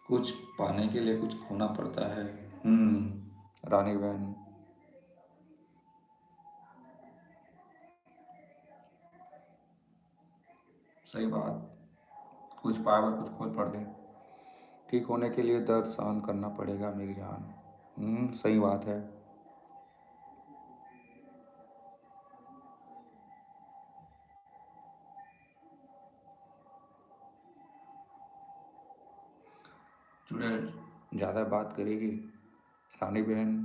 कुछ पाने के लिए कुछ खोना पड़ता है। रानी बहन। सही बात। कुछ पाए और कुछ खोल पड़ दे। ठीक होने के लिए दर्द सहन करना पड़ेगा मेरी जान। सही बात है। चुड़ैल ज़्यादा बात करेगी। रानी बहन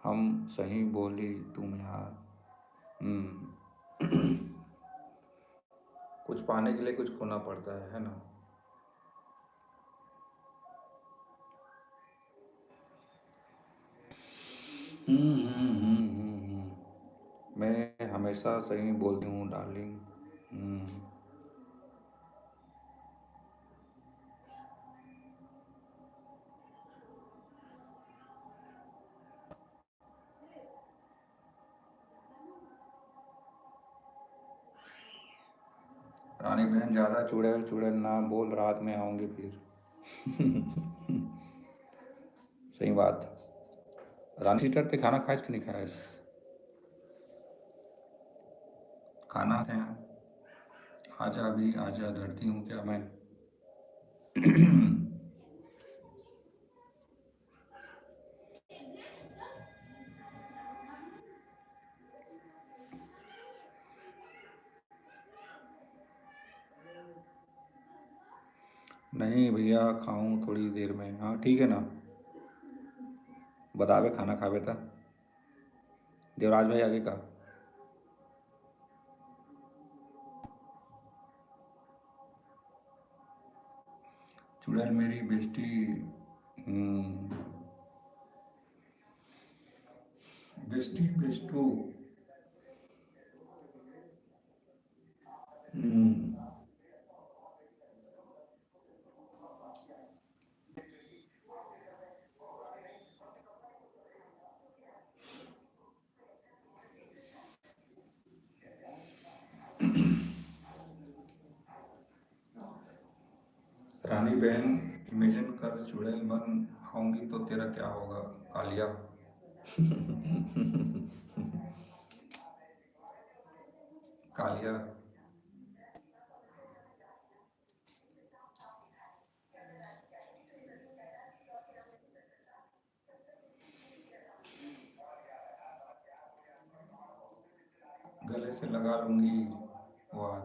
हम सही बोली तुम यार। कुछ पाने के लिए कुछ खोना पड़ता है ना। मैं हमेशा सही बोलती हूँ डार्लिंग। रानी बहन ज़्यादा चुड़ैल चुड़ैल ना बोल, रात में आऊँगी फिर। सही बात। रानी सीटर ते खाना खाए कि नहीं खाए? खाना है। आजा अभी आजा, डरती हूँ क्या मैं? नहीं भैया खाऊं थोड़ी देर में, हाँ ठीक है ना। बतावे खाना खावे था। देवराज भाई आगे का। चुड़ैल मेरी बेस्टी। हम्म, बेस्टी बेस्टो। हम्म, रानी बहन, इमेजिन कर चुड़ैल बन आऊंगी तो तेरा क्या होगा? कालिया। कालिया। गले से लगा लूंगी। वाह,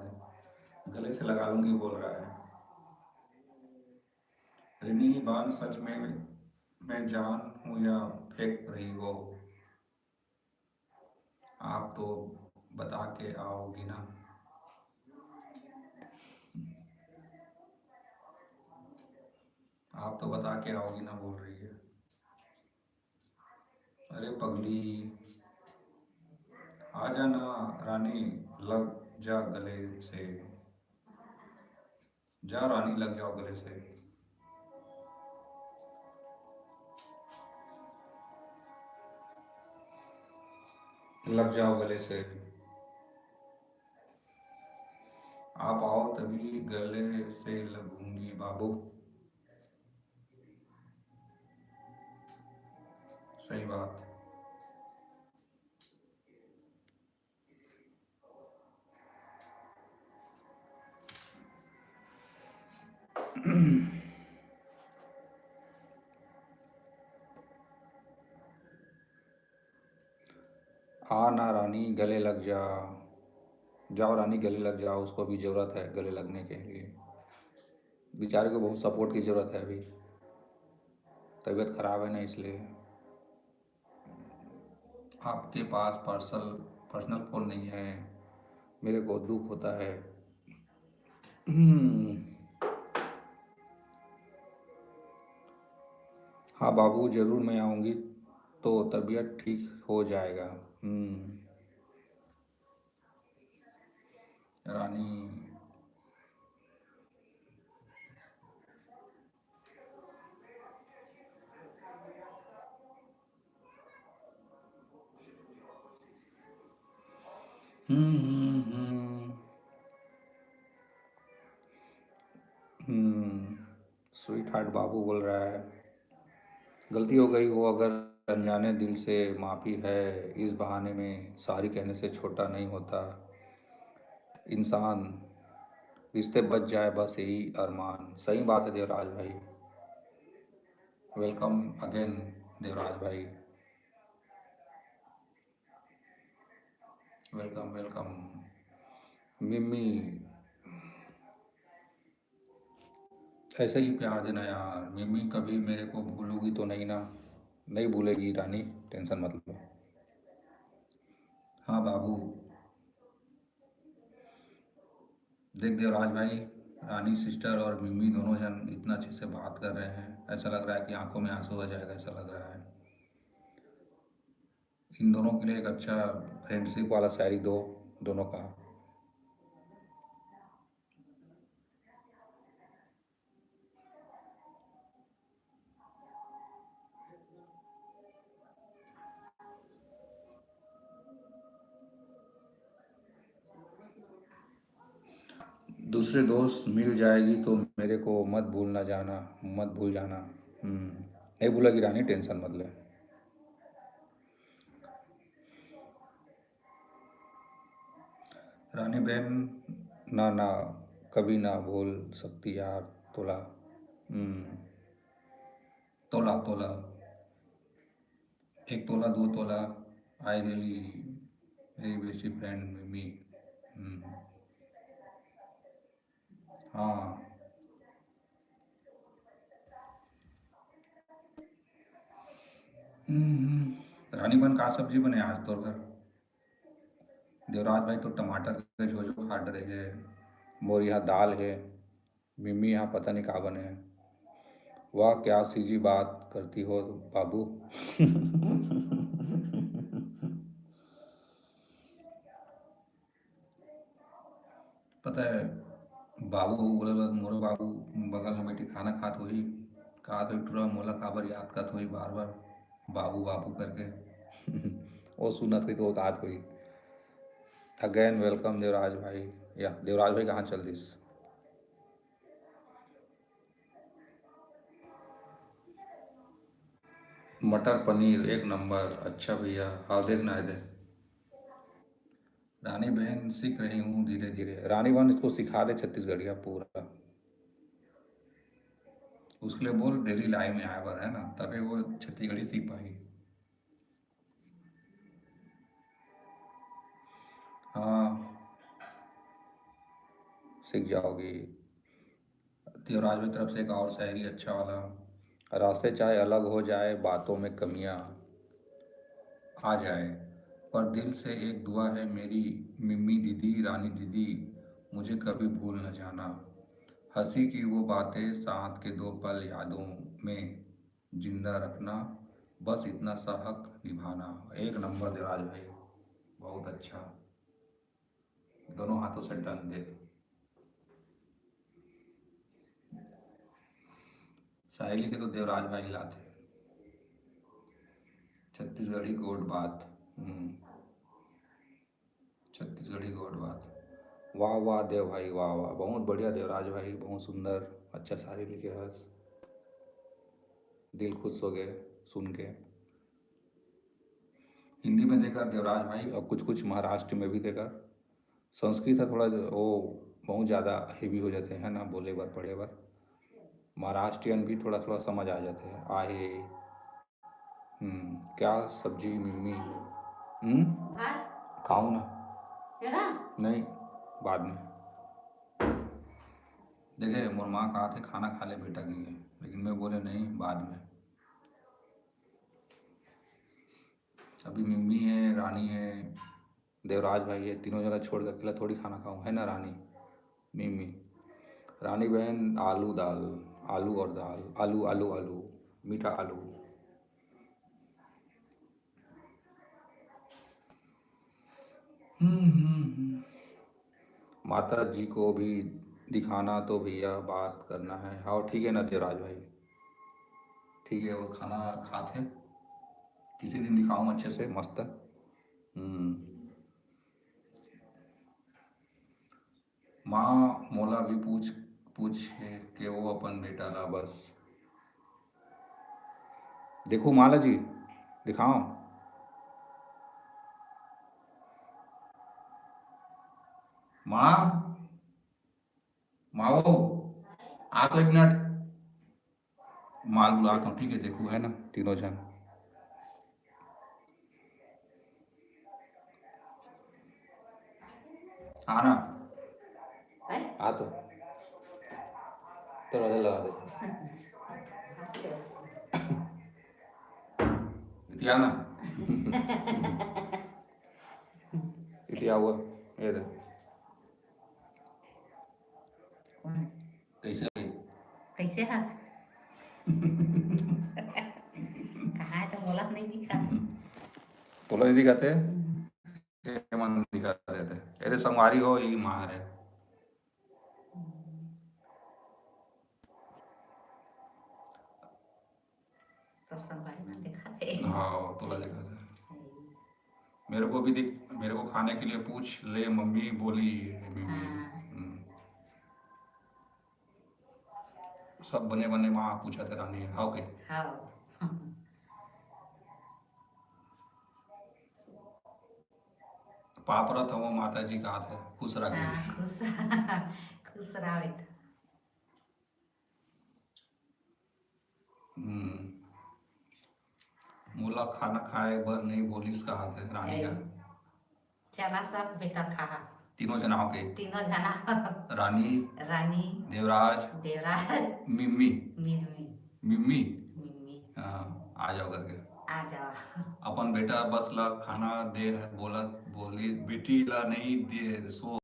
गले से लगा लूंगी बोल रहा है। रिनी बान, सच में मैं जान हूँ या फेंक रही हो? आप तो बता के आओगी ना? आप तो बता के आओगी ना बोल रही है। अरे पगली, आ जाना रानी, लग जा गले से। जा रानी, लग जाओ गले से। लग जाओ गले से। आप आओ तभी गले से लगूंगी बाबू। सही बात। आ ना रानी, गले लग जा। जाओ रानी, गले लग जाओ, उसको भी ज़रूरत है गले लगने के लिए। बेचारे को बहुत सपोर्ट की ज़रूरत है अभी। तबीयत ख़राब है ना, इसलिए। आपके पास पर्सनल फ़ोन नहीं है? मेरे को दुख होता है। हम्म, हाँ बाबू, ज़रूर मैं आऊँगी तो तबीयत ठीक हो जाएगा। रानी। स्वीट हार्ट बाबू बोल रहा है। गलती हो गई हो अगर, अनजाने दिल से माफ़ी है। इस बहाने में सारी कहने से छोटा नहीं होता इंसान। रिश्ते बच जाए बस यही अरमान। सही बात है देवराज भाई। वेलकम अगेन देवराज भाई। Welcome welcome. मिम्मी, ऐसे ही प्यार देना यार। मिम्मी कभी मेरे को भूलोगी तो नहीं ना? नहीं भूलेगी रानी, टेंशन मत लो। हाँ बाबू। देख देवराज भाई, रानी सिस्टर और मिम्मी दोनों जन इतना अच्छे से बात कर रहे हैं, ऐसा लग रहा है कि आंखों में आंसू आ जाएगा, ऐसा लग रहा है। इन दोनों के लिए एक अच्छा फ्रेंडशिप वाला शायरी दो, दोनों का। दूसरे दोस्त मिल जाएगी तो मेरे को मत भूलना जाना, मत भूल जाना। नहीं भूलेगी रानी, टेंशन मत ले। रानी बहन, ना ना, कभी ना भूल सकती यार। तोला। हम्म, तोला तोला। एक तोला, दो तोला। I really very best friend मिमी। हम्म, हाँ। रानी बहन का सब्जी बने आज तो घर। देवराज भाई तो टमाटर के जो जो काट रहे हैं। मोर यहाँ दाल है। मिम्मी यहाँ पता नहीं कहाँ बने हैं। वाह क्या सीजी बात करती हो बाबू। पता है बाबू बाबू बोले बाद मोरो बाबू बगल में बैठी खाना खात हुई। कहा तो टूरा मोला काबर याद करत हुई बार बार बाबू बाबू करके। वो सुनत हुई तो वो बात हुई। अगेन वेलकम देवराज भाई। या देवराज भाई कहाँ चल दिस। मटर पनीर एक नंबर। अच्छा भैया हाँ देखना है दे। रानी बहन सीख रही हूँ धीरे धीरे। रानी बहन इसको सिखा दे छत्तीसगढ़िया पूरा। उसके लिए बोल डेली लाइव में आया बार है ना तभी वो छत्तीसगढ़ी सीख पाएगी। हाँ सीख जाओगी। देवराज की तरफ से एक और शायरी अच्छा वाला। रास्ते चाहे अलग हो जाए बातों में कमियां आ जाए पर दिल से एक दुआ है मेरी मिम्मी दीदी रानी दीदी मुझे कभी भूल न जाना। हंसी की वो बातें साथ के दो पल यादों में जिंदा रखना बस इतना सा हक निभाना। एक नंबर देवराज भाई बहुत अच्छा। दोनों हाथों से डन दे। शायरी के तो देवराज भाई लाते। छत्तीसगढ़ी गोड बात। छत्तीसगढ़ी गोड बात। वाह वाह देव भाई वाह वाह बहुत बढ़िया देवराज भाई बहुत सुंदर अच्छा शायरी लिखे हस। दिल खुश हो गए सुन के। हिंदी में देखा देवराज भाई और कुछ कुछ महाराष्ट्र में भी देखा। संस्कृत है थोड़ा वो बहुत ज़्यादा हेवी हो जाते हैं ना बोले बार पढ़े बार। महाराष्ट्रियन भी थोड़ा थोड़ा समझ आ जाते हैं आहे। क्या सब्जी मिम्मी। खाऊं ना। नहीं बाद में। देखे मोर माँ कहा थे खाना खा ले बेटा की है लेकिन मैं बोले नहीं बाद में। अभी मिम्मी है रानी है देवराज भाई है तीनों जगह छोड़ कर अकेला थोड़ी खाना खाऊं है ना रानी मिम्मी। रानी बहन आलू दाल आलू और दाल आलू आलू आलू मीठा आलू। माता जी को भी दिखाना तो भैया बात करना है। हाँ ठीक है ना देवराज भाई। ठीक है वो खाना खाते हैं किसी दिन दिखाऊँ अच्छे से मस्त। हम्म। माँ मोला भी पूछ पूछ के वो अपन बेटा ला बस। देखो माला जी दिखाओ। माँ माँ वो आ तो एक मिनट। माल बुलाता हूँ ठीक है देखो है ना तीनों जन। आना आ तो दरवाजा लगा दे। इतिया ना। इतिया हुआ ये दे। कैसे है? कैसे है कहाँ है तो मोला नहीं दिखा। तोला नहीं दिखाते ये मन दिखा देते ऐसे संगवारी हो ये मार है। तो संभारी में दिखाते। हाँ तोला दिखाते मेरे को खाने के लिए पूछ ले मम्मी बोली है मम्मी। सब बने बने माँ पूछा थे रानी हाँ के। हाँ पापरत हो माता जी का हाथ है खुश रखे। हाँ खुश खुश रहा बेटा। मोला खाना खाए बर नहीं बोलिस का हाथ है रानी का। चना सब बेटा खा तीनों जनाओं के तीनों जना रानी रानी देवराज देवराज मिम्मी मिर्मी मिम्मी मिम्मी हाँ आ जाओ करके। आ जाओ। अपन बेटा बस ला खाना दे बोला, बोली बेटी ला नहीं दे सो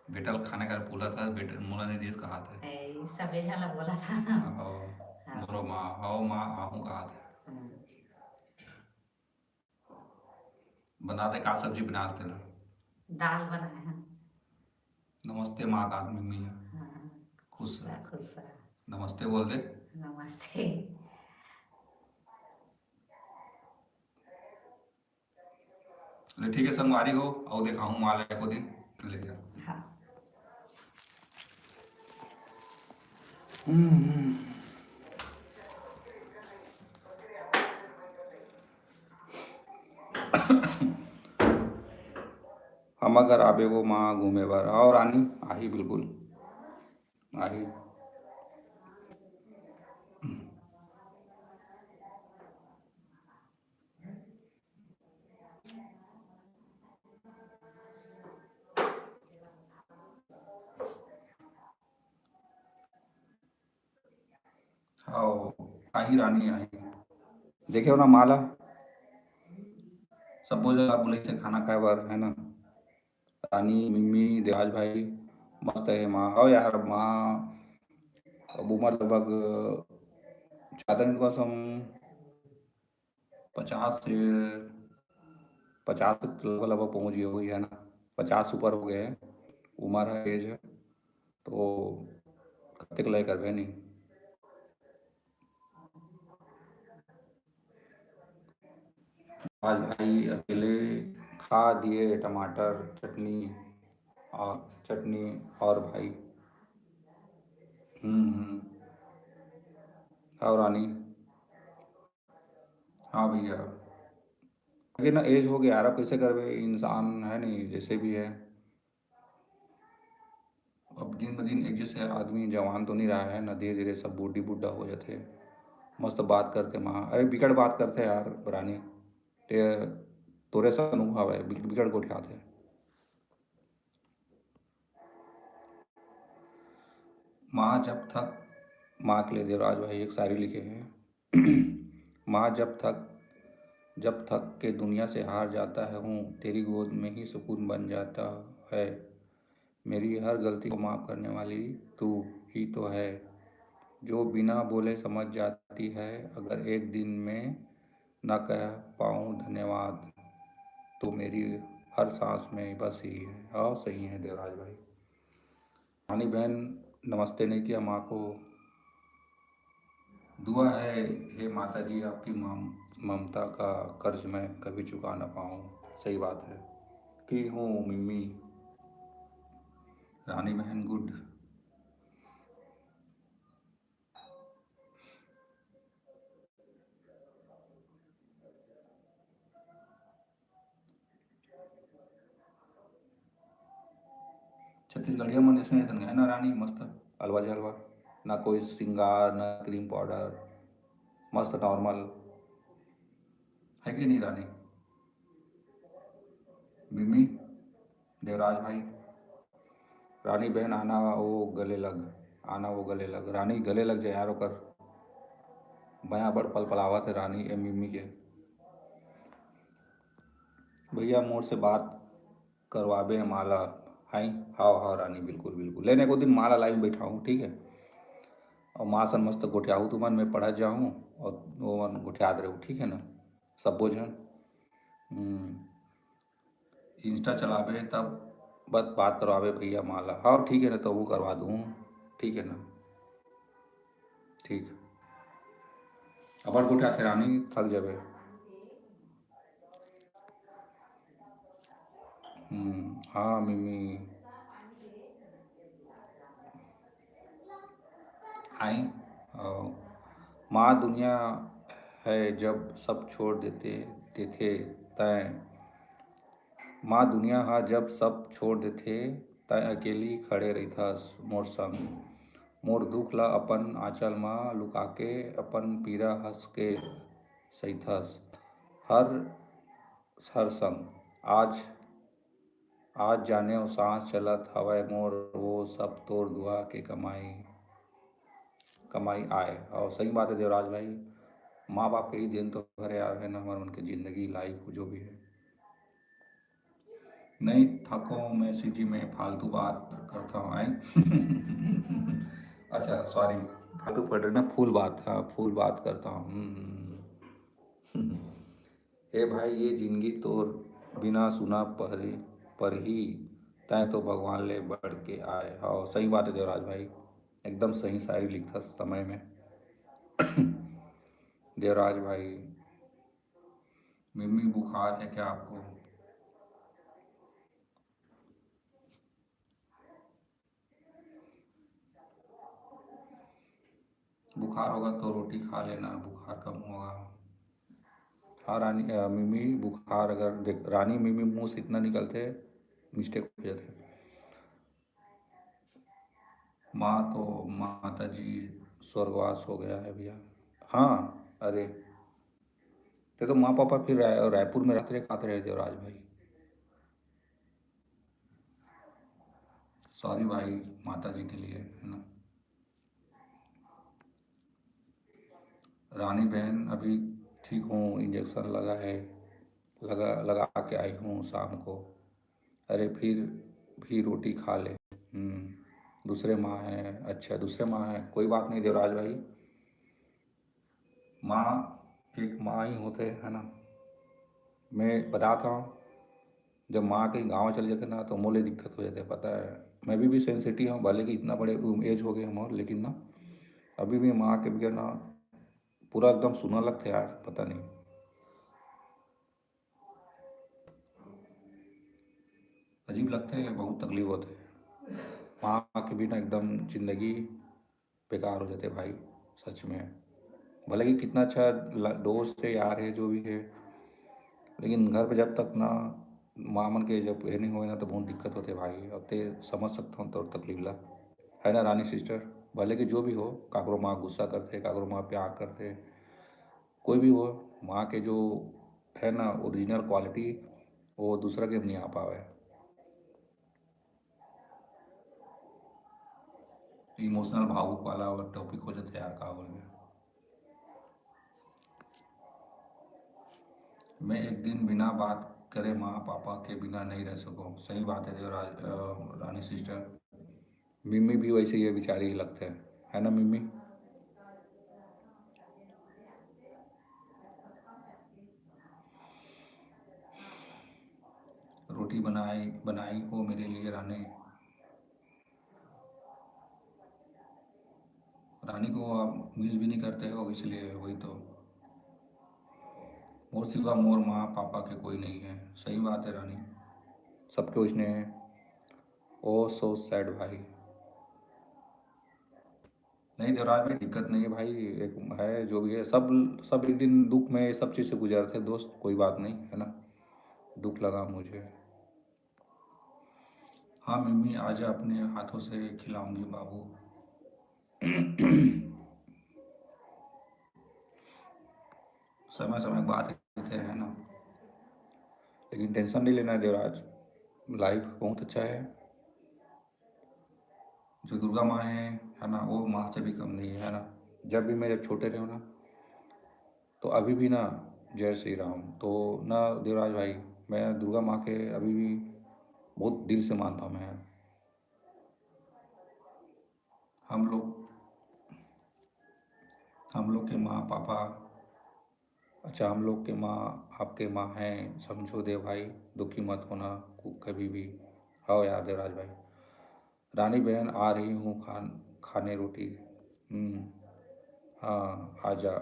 बेटा ला खाना का बोला था, बेटा मोला नहीं दिस कहा था। सबे झला बोला था। हाँ। मोरो माँ आओ माँ आहू कहा था। हम्म, बनाते का सब्जी बनाते ला। दाल बनाए हैं। नमस्ते माँ का आदमी में है। हाँ, खुश रह। खुश रहा। नमस्ते बोल दे। नमस्ते। ले ठीक है संगवारी हो और दिखाऊं माल को दिन ले जा। हाँ। हम अगर आबे वो माँ घूमे बर और रानी आही बिल्कुल आही। हाँ आही रानी आही। देखे हो ना माला सब जगह बोले थे खाना खाए बार है ना। रानी मिम्मी देवाज भाई मस्त है माँ। और यार माँ अब उम्र लगभग ज़्यादा नहीं तो बस हम 50 से 50 तक लगभग लगभग पहुँच गई हुई है ना। 50 ऊपर हो गए हैं उम्र है एज है तो कब तक लय कर नहीं। आज भाई अकेले खा दिए टमाटर चटनी और चटनी और भाई। हम्म। और रानी हाँ भैया लेकिन ना एज हो गया यार अब कैसे करवे इंसान है नहीं जैसे भी है। अब दिन ब दिन एक जैसे आदमी जवान तो नहीं रहा है ना धीरे धीरे सब बूढ़ी बुढ़ा हो जाते। मस्त बात करते माँ अरे बिगड़ बात करते यार रानी ते तोरे सा अनुभव है बिगड़ को उठाते। माँ जब तक माँ के लिए देवराज भाई एक शायरी लिखे हैं माँ जब थक के दुनिया से हार जाता है हूँ तेरी गोद में ही सुकून बन जाता है। मेरी हर गलती को माफ़ करने वाली तू ही तो है जो बिना बोले समझ जाती है। अगर एक दिन में ना कह पाऊँ धन्यवाद तो मेरी हर सांस में बस ही है। हाँ सही है देवराज भाई। रानी बहन नमस्ते नहीं किया माँ को। दुआ है हे माता जी आपकी ममता का कर्ज मैं कभी चुका ना पाऊँ। सही बात है कि हूँ मिम्मी रानी बहन गुड। छत्तीसगढ़िया मन जैसे है ना रानी मस्त हलवा जलवा ना कोई श्रृंगार ना क्रीम पाउडर मस्त नॉर्मल है कि नहीं रानी। मिम्मी देवराज भाई रानी बहन आना वो गले लग रानी गले लग जाए यार ओकर बया बड़ पल पलावत है रानी ए मिम्मी के। भैया मोर से बात करवाबे माला हाई। हाँ हाँ रानी बिल्कुल बिल्कुल लेने को दिन माला लाइन बैठा हूँ ठीक है। और माँ सन मस्त गोठियाहू तुमन में पढ़ा जाऊँ और वो मन गोठियात रहूँ ठीक है ना सब बोझन। इंस्टा चलावे तब बस बात करवावे भैया माला हाँ ठीक है ना तो वो करवा दूँ ठीक है ना ठीक। अबर गोठा थे रानी थक जावे। हाँ मिमी आई माँ दुनिया है जब सब छोड़ देते देते तय माँ दुनिया हा जब सब छोड़ देते तय अकेली खड़े रहिथस मोर संग मोर दुख ला अपन आंचल माँ लुकाके अपन पीरा हंस के सहिथस हर हर संग आज आज जाने ओ सांस चलत हवय मोर वो सब तोर दुआ के कमाई कमाई आए और सही बात है देवराज भाई। माँ बाप के ही देन तो है यार, है ना, हमारे उनकी ज़िंदगी लाइफ जो भी है। नहीं थको मैं सीजी में फालतू बात करता हूँ आई। अच्छा सॉरी, फालतू पढ़ रहे ना, फूल बात, हाँ फूल बात करता हूँ। ए भाई ये जिंदगी तो बिना सुना पर ही तय तो भगवान ले बढ़ के आए। हाँ सही बात है देवराज भाई, एकदम सही शायरी लिखता समय में। देवराज भाई, मिम्मी बुखार है क्या आपको? बुखार होगा तो रोटी खा लेना, बुखार कम होगा। हाँ रानी मिमी बुखार अगर देख रानी मिमी मुंह से इतना निकलते मिस्टेक हो जाते। माँ तो माता जी स्वर्गवास हो गया है भैया। हाँ अरे, ते तो माँ पापा फिर रायपुर में रहते रहे, खाते रहे देवराज भाई। सॉरी भाई माता जी के लिए, है ना। रानी बहन अभी ठीक हूँ, इंजेक्शन लगा है, लगा लगा के आई हूँ शाम को। अरे फिर भी रोटी खा ले। दूसरे माँ हैं, अच्छा दूसरे माँ हैं, कोई बात नहीं देवराज भाई। माँ एक माँ ही होते है ना। मैं बताता हूँ, जब माँ कहीं गाँव चले जाते ना तो मोले दिक्कत हो जाते, पता है। मैं भी सेंसिटिव हूँ, भले कि इतना बड़े एज हो गए हम, और लेकिन ना अभी भी माँ के बगैर ना पूरा एकदम सुना लगता है यार, पता नहीं। अजीब लगते हैं, बहुत तकलीफ होते हैं। माँ के बिना एकदम जिंदगी बेकार हो जाते भाई, सच में। भले कि कितना अच्छा दोस्त है यार है जो भी है, लेकिन घर पे जब तक ना माँ मन के जब ये नहीं होए ना तो बहुत दिक्कत होते भाई। अब ते समझ सकता हूँ तो तकलीफ ला, है ना रानी सिस्टर। भले कि जो भी हो, काकरो माँ गुस्सा करते, काकरो माँ प्यार करते, कोई भी हो, माँ के जो है ना ओरिजिनल क्वालिटी, वो दूसरा के नहीं आ पावे। इमोशनल भावुक वाला टॉपिक हो जाता है यार, का बोल में। मैं एक दिन बिना बात करे माँ पापा के बिना नहीं रह सकूँ, सही बात है देवराज रानी सिस्टर। मिम्मी भी वैसे ही है, बेचारी ही लगते हैं, है ना मिम्मी। रोटी बनाई बनाई हो मेरे लिए रानी। रानी को आप मिस भी नहीं करते हो, इसलिए वही तो। मोर सिवा मोर माँ पापा के कोई नहीं है, सही बात है रानी, सबके उसने है। ओ सो सैड भाई। नहीं देवराज भाई दिक्कत नहीं है भाई, एक है जो भी है, सब सब एक दिन दुख में सब चीज़ से गुजरते हैं दोस्त, कोई बात नहीं, है ना। दुख लगा मुझे। हाँ मम्मी आजा, अपने हाथों से खिलाऊंगी बाबू। समय समय बात करते हैं ना, लेकिन टेंशन नहीं लेना है देवराज, लाइफ बहुत अच्छा है। जो दुर्गा माँ है ना, वो माँ से भी कम नहीं है ना। जब भी मैं जब छोटे रहे हो ना, तो अभी भी ना, जय श्री राम तो ना देवराज भाई, मैं दुर्गा माँ के अभी भी बहुत दिल से मानता हूँ मैं। हम लोग हम लोग के माँ पापा, अच्छा हम लोग के माँ आपके माँ हैं, समझो देव भाई, दुखी मत होना कभी भी। हाँ यार देवराज भाई। रानी बहन आ रही हूँ खाने रोटी। हाँ आजा।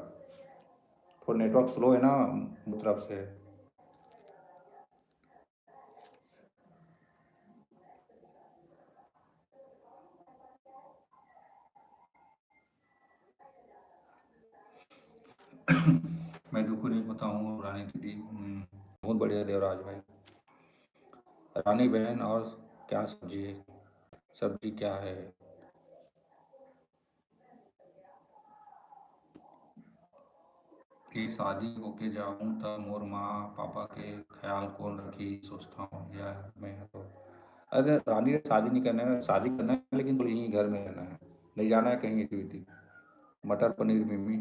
थोड़ा नेटवर्क स्लो है ना मुझ तरफ से। मैं दुखी नहीं होता हूँ रानी दीदी। बहुत बढ़िया देवराज भाई। रानी बहन और क्या सब्जी है? सब्जी क्या है? कि शादी होके जाऊँ तब मोर माँ पापा के ख्याल कौन रखी, सोचता हूँ यार मैं तो। अरे रानी ने शादी नहीं करना है, शादी करना है लेकिन तो यहीं घर में रहना है, नहीं जाना है कहीं एक्टिविटी। मटर पनीर मिम्मी।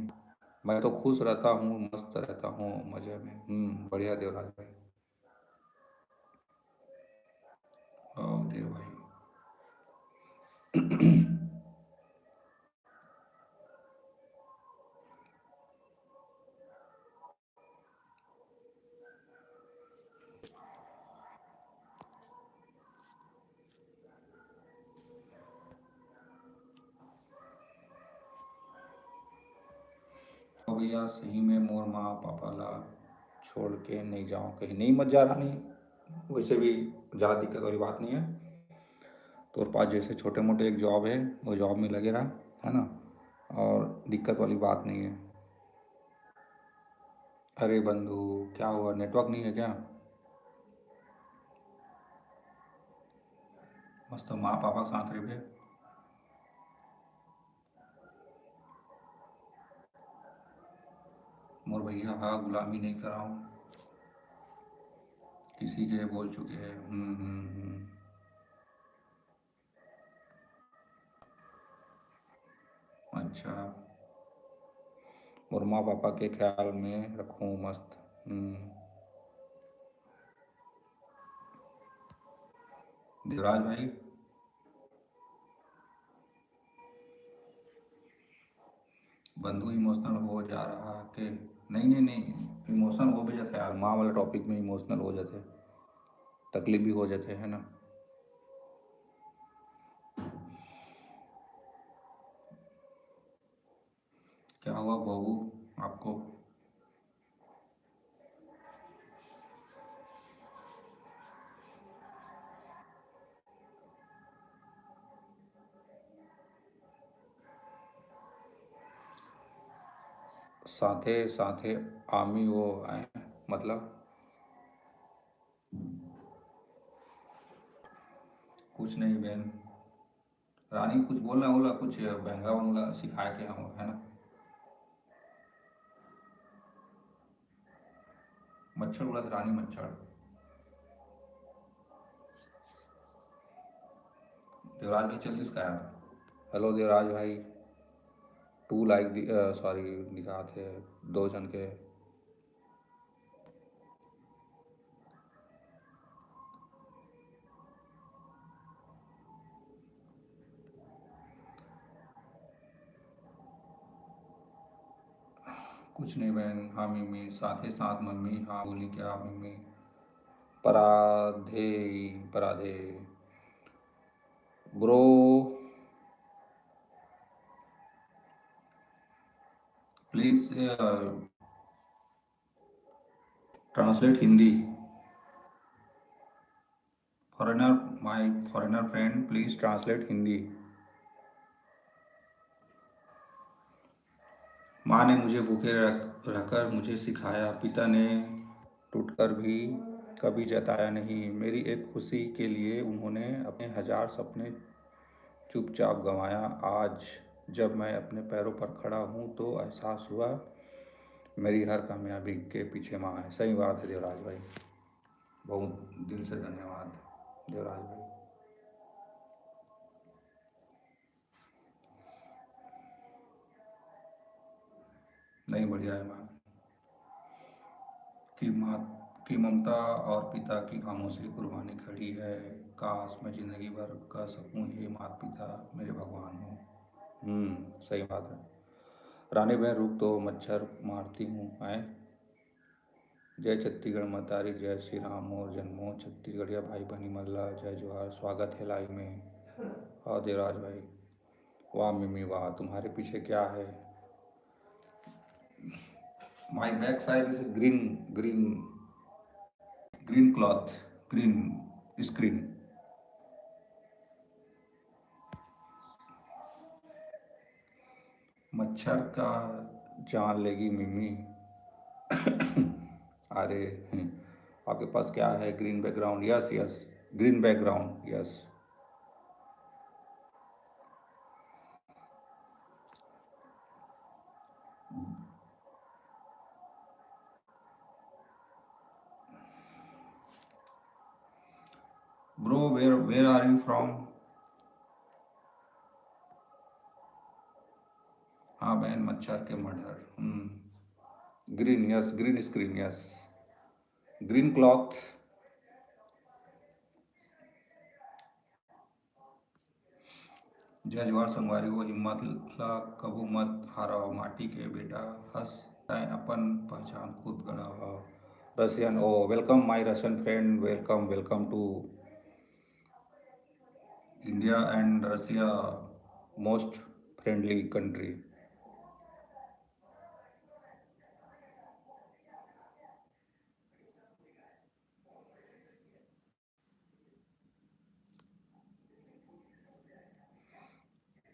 मैं तो खुश रहता हूँ, मस्त रहता हूँ, मज़े में। बढ़िया देवराज भाई। देव भाई। तो भैया सही में मोर माँ पापा ला छोड़ के नहीं जाओ कहीं, नहीं मत जा रानी। वैसे भी ज़्यादा दिक्कत वाली बात नहीं है। तो पास जैसे छोटे मोटे एक जॉब है, वो जॉब में लगे रहा, है ना, और दिक्कत वाली बात नहीं है। अरे बंधु, क्या हुआ, नेटवर्क नहीं है क्या? मस्त माँ पापा के साथ रहे। मोर भैया, हाँ, गुलामी नहीं कराऊँ किसी के, बोल चुके हैं। अच्छा, और माँ पापा के ख्याल में रखूँ, मस्त। देवराज भाई, बंधु इमोशनल हो जा रहा के? नहीं नहीं नहीं, इमोशनल हो भी जाते यार, माँ वाले टॉपिक में इमोशनल हो जाते, तकलीफ भी हो जाते है ना। क्या हुआ बहू आपको? साथे साथे आमी वो आए, मतलब कुछ नहीं बहन। रानी कुछ बोलना बोला, कुछ बहंगा वंगला सिखाए के हम, है ना। मच्छर उड़ा था रानी, मच्छर। देवराज भाई चल इसका यार। हेलो देवराज भाई, टू लाइक, सॉरी, दिखा थे 2 जन के। कुछ नहीं बहन, हाँ मिमी, साथ ही साथ मम्मी, हाँ बोली क्या मम्मी? पराधे, पराधे bro, please translate Hindi. Foreigner, my foreigner friend, please translate Hindi. माँ ने मुझे भूखे रहकर मुझे सिखाया, पिता ने टूटकर भी कभी जताया नहीं। मेरी एक खुशी के लिए उन्होंने अपने 1000 सपने चुपचाप गंवाया। आज जब मैं अपने पैरों पर खड़ा हूँ तो एहसास हुआ मेरी हर कामयाबी के पीछे माँ है। सही बात है देवराज भाई, बहुत दिल से धन्यवाद देवराज भाई। नहीं, बढ़िया है माँ की, माँ की ममता और पिता की खामोशी कुर्बानी खड़ी है। काश मैं जिंदगी भर कह सकूं हे माता पिता मेरे भगवान हो। सही बात है। रानी बहन रुक, तो मच्छर मारती हूँ आए। जय छत्तीसगढ़ मतारी, जय श्री राम और जन्मो छत्तीसगढ़िया भाई बहनी मल्ला, जय जोहार, स्वागत है लाइव में। हाँ देवराज भाई, वाह मिमी वाह, तुम्हारे पीछे क्या है? My back side is green, green, green cloth, green screen. मच्छर का जान लेगी मिमी। अरे, आपके पास क्या है? Green background, yes yes, green background, yes. Bro, where are you from? हाँ बहन मच्छर के murder. Green, yes, green screen, yes, green cloth. जय जवाहर संगवारी हो, हिम्मत ला कबू मत हाराओ, माटी के बेटा हंस तय अपन पहचान खुद गढ़ाओ। Russian, oh welcome my Russian friend, welcome welcome to India and Russia, most friendly country.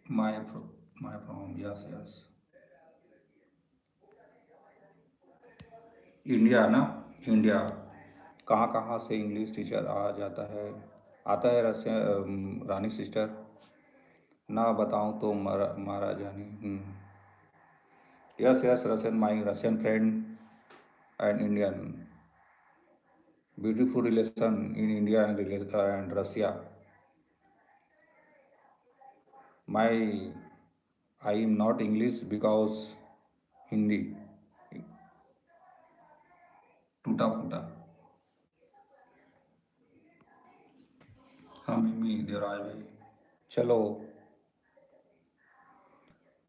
My my from, yes yes. India ना, इंडिया। कहाँ कहाँ से इंग्लिश टीचर आ जाता है, आता है रसिया, रानी सिस्टर। ना बताऊँ तो मारा मारा जानी। Yes yes, Russian, my Russian friend and Indian, beautiful relation in India and Russia. My I am not English because Hindi टूटा फूटा। हाँ मिमी देवराज भाई, चलो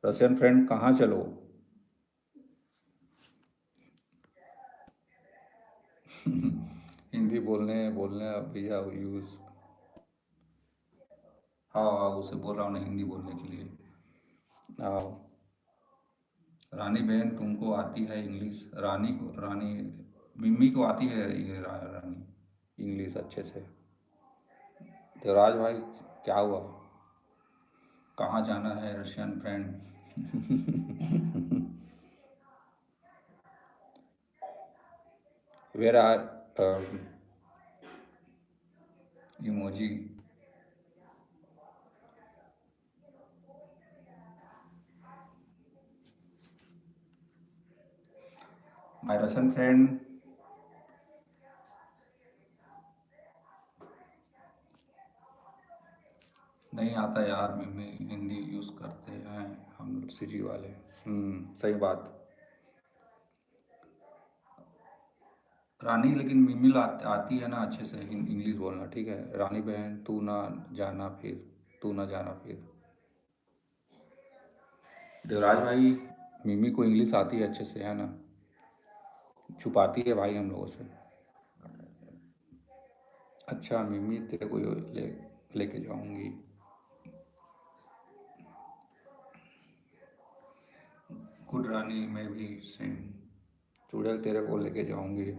रशियन फ्रेंड कहाँ चलो। हिंदी बोलने बोलने भैया यूज। हाँ हाँ, उसे बोल रहा हूँ ना हिंदी बोलने के लिए। आओ रानी बहन, तुमको आती है इंग्लिश, रानी को, रानी मिम्मी को आती है ये रानी इंग्लिश अच्छे से। देवराज भाई क्या हुआ, कहाँ जाना है Russian friend. Where are emoji. My Russian friend, नहीं आता यार मिम्मी, हिंदी यूज़ करते हैं हम सिटी वाले। सही बात। रानी, लेकिन मिमिल आती है ना अच्छे से इंग्लिश बोलना, ठीक है रानी बहन, तू ना जाना फिर, तू ना जाना फिर। देवराज भाई, मिमी को इंग्लिश आती है अच्छे से है ना, छुपाती है भाई हम लोगों से। अच्छा मिमी तेरे को लेके जाऊंगी। गुड रानी, मैं भी सेम, चुड़ैल तेरे को लेके जाऊंगी।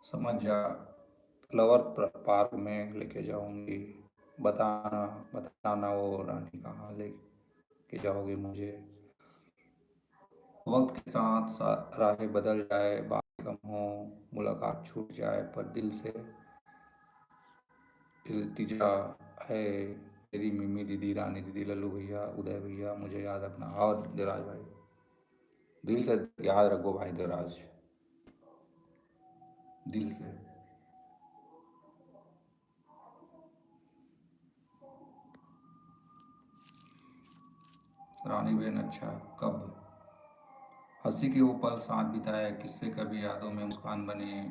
समझ जा, फ्लावर पार्क में लेके जाऊंगी। बताना बताना वो रानी कहाँ लेके जाओगे मुझे। वक्त के साथ साथ राहें बदल जाए, बातें कम हो, मुलाकात छूट जाए, पर दिल से इल्तिजा है। तेरी मिमी दीदी, रानी दीदी, लल्लू भैया, उदय भैया, मुझे याद रखना। और देवराज भाई, दिल से याद रखो भाई देवराज, दिल से। रानी बहन, अच्छा कब हंसी के वो पल साथ बिताए, किससे कभी यादों में मुस्कान बने,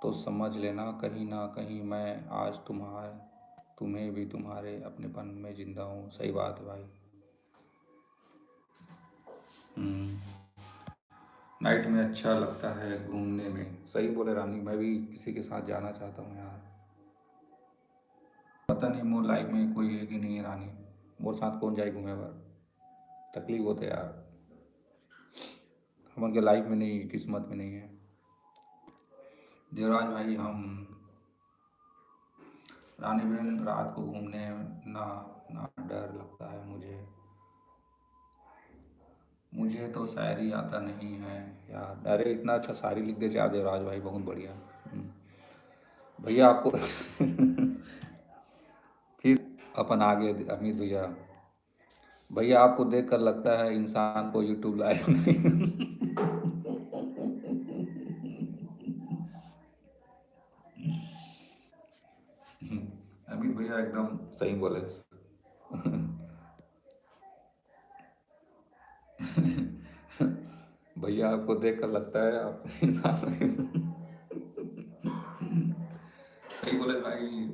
तो समझ लेना कहीं ना कहीं मैं आज तुम्हें भी तुम्हारे अपनेपन में जिंदा हूँ। सही बात है भाई। हम्म, नाइट में अच्छा लगता है घूमने में, सही बोले रानी, मैं भी किसी के साथ जाना चाहता हूँ यार। पता नहीं मोर लाइफ में कोई है कि नहीं है रानी, मोर साथ कौन जाए घूमे बार, तकलीफ होते यार, हमन के लाइफ में नहीं, किस्मत में नहीं है। देवराज भाई, हम रानी बहन रात को घूमने ना ना डर लगता है मुझे। मुझे तो शायरी आता नहीं है यार। अरे इतना अच्छा शायरी लिख दे चार देवराज भाई, बहुत बढ़िया। भैया आपको फिर अपन आगे अमित भैया। भैया आपको देख कर लगता है इंसान को यूट्यूब लाइव नहीं। अमित भैया एकदम सही बोले। भैया आपको देख कर लगता है आप इंसान। सही बोले भाई।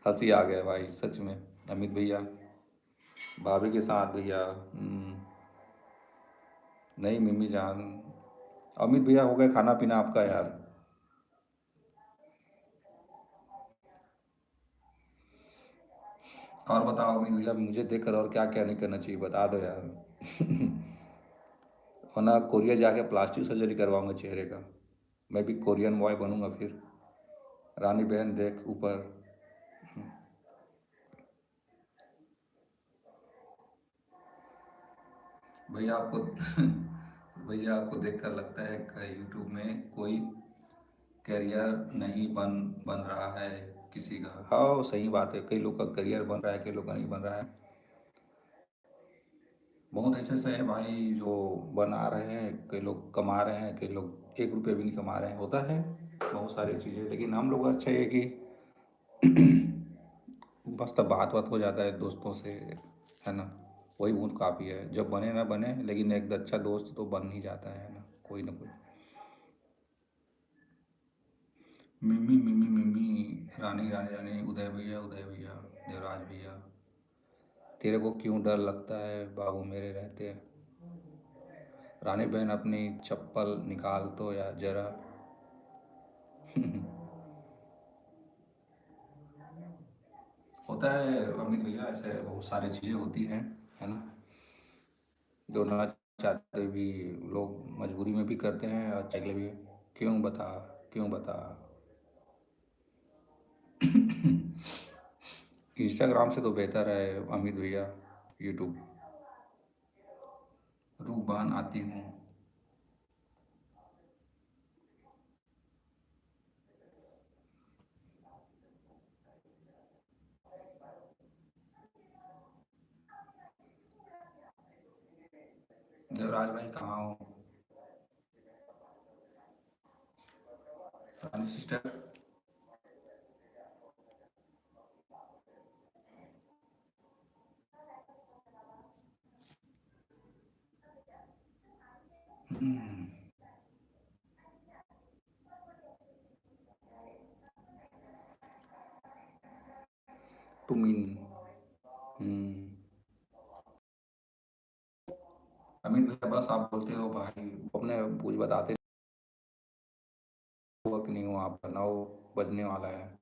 हंसी आ गया भाई सच में। अमित भैया भाभी के साथ भैया। नहीं मिम्मी जान। अमित भैया हो गए खाना पीना आपका यार। और बताओ अमित भैया, मुझे देखकर और क्या क्या नहीं करना चाहिए बता दो यार। वरना कोरिया जाके प्लास्टिक सर्जरी करवाऊंगा चेहरे का। मैं भी कोरियन बॉय बनूंगा फिर। रानी बहन देख ऊपर। भैया आपको भैया आपको देखकर लगता है कि यूट्यूब में कोई करियर नहीं बन रहा है किसी का। हाँ सही बात है, कई लोग का करियर बन रहा है, कई लोग का नहीं बन रहा है। बहुत ऐसे ऐसे हैं भाई जो बना रहे हैं, कई लोग कमा रहे हैं, कई लोग एक रुपये भी नहीं कमा रहे हैं। होता है बहुत सारी चीज़ें, लेकिन हम लोग अच्छा ये कि बस तब बात बात हो जाता है दोस्तों से, है ना। वही बहुत काफ़ी है, जब बने ना बने लेकिन एक अच्छा दोस्त तो बन ही जाता है ना, कोई ना कोई। मिम्मी मिम्मी मिम्मी। रानी रानी रानी। उदय भैया उदय भैया। देवराज भैया। तेरे को क्यों डर लगता है बाबू मेरे रहते। रानी बहन अपनी चप्पल निकाल तो या जरा। होता है अमित भैया, ऐसे बहुत सारी चीज़ें होती हैं, है ना। जो ना चाहते भी लोग मजबूरी में भी करते हैं और चाहे भी। क्यों बता, क्यों बता। इंस्टाग्राम से तो बेहतर है अमित भैया यूट्यूब। रूबबान आती हूँ। देवराज भाई कहाँ हो। रानी सिस्टर। टू मीन। अमित भैया बस आप बोलते हो भाई, अपने कुछ बताते हुआ कि नहीं हो। आप 9 बजने वाला है।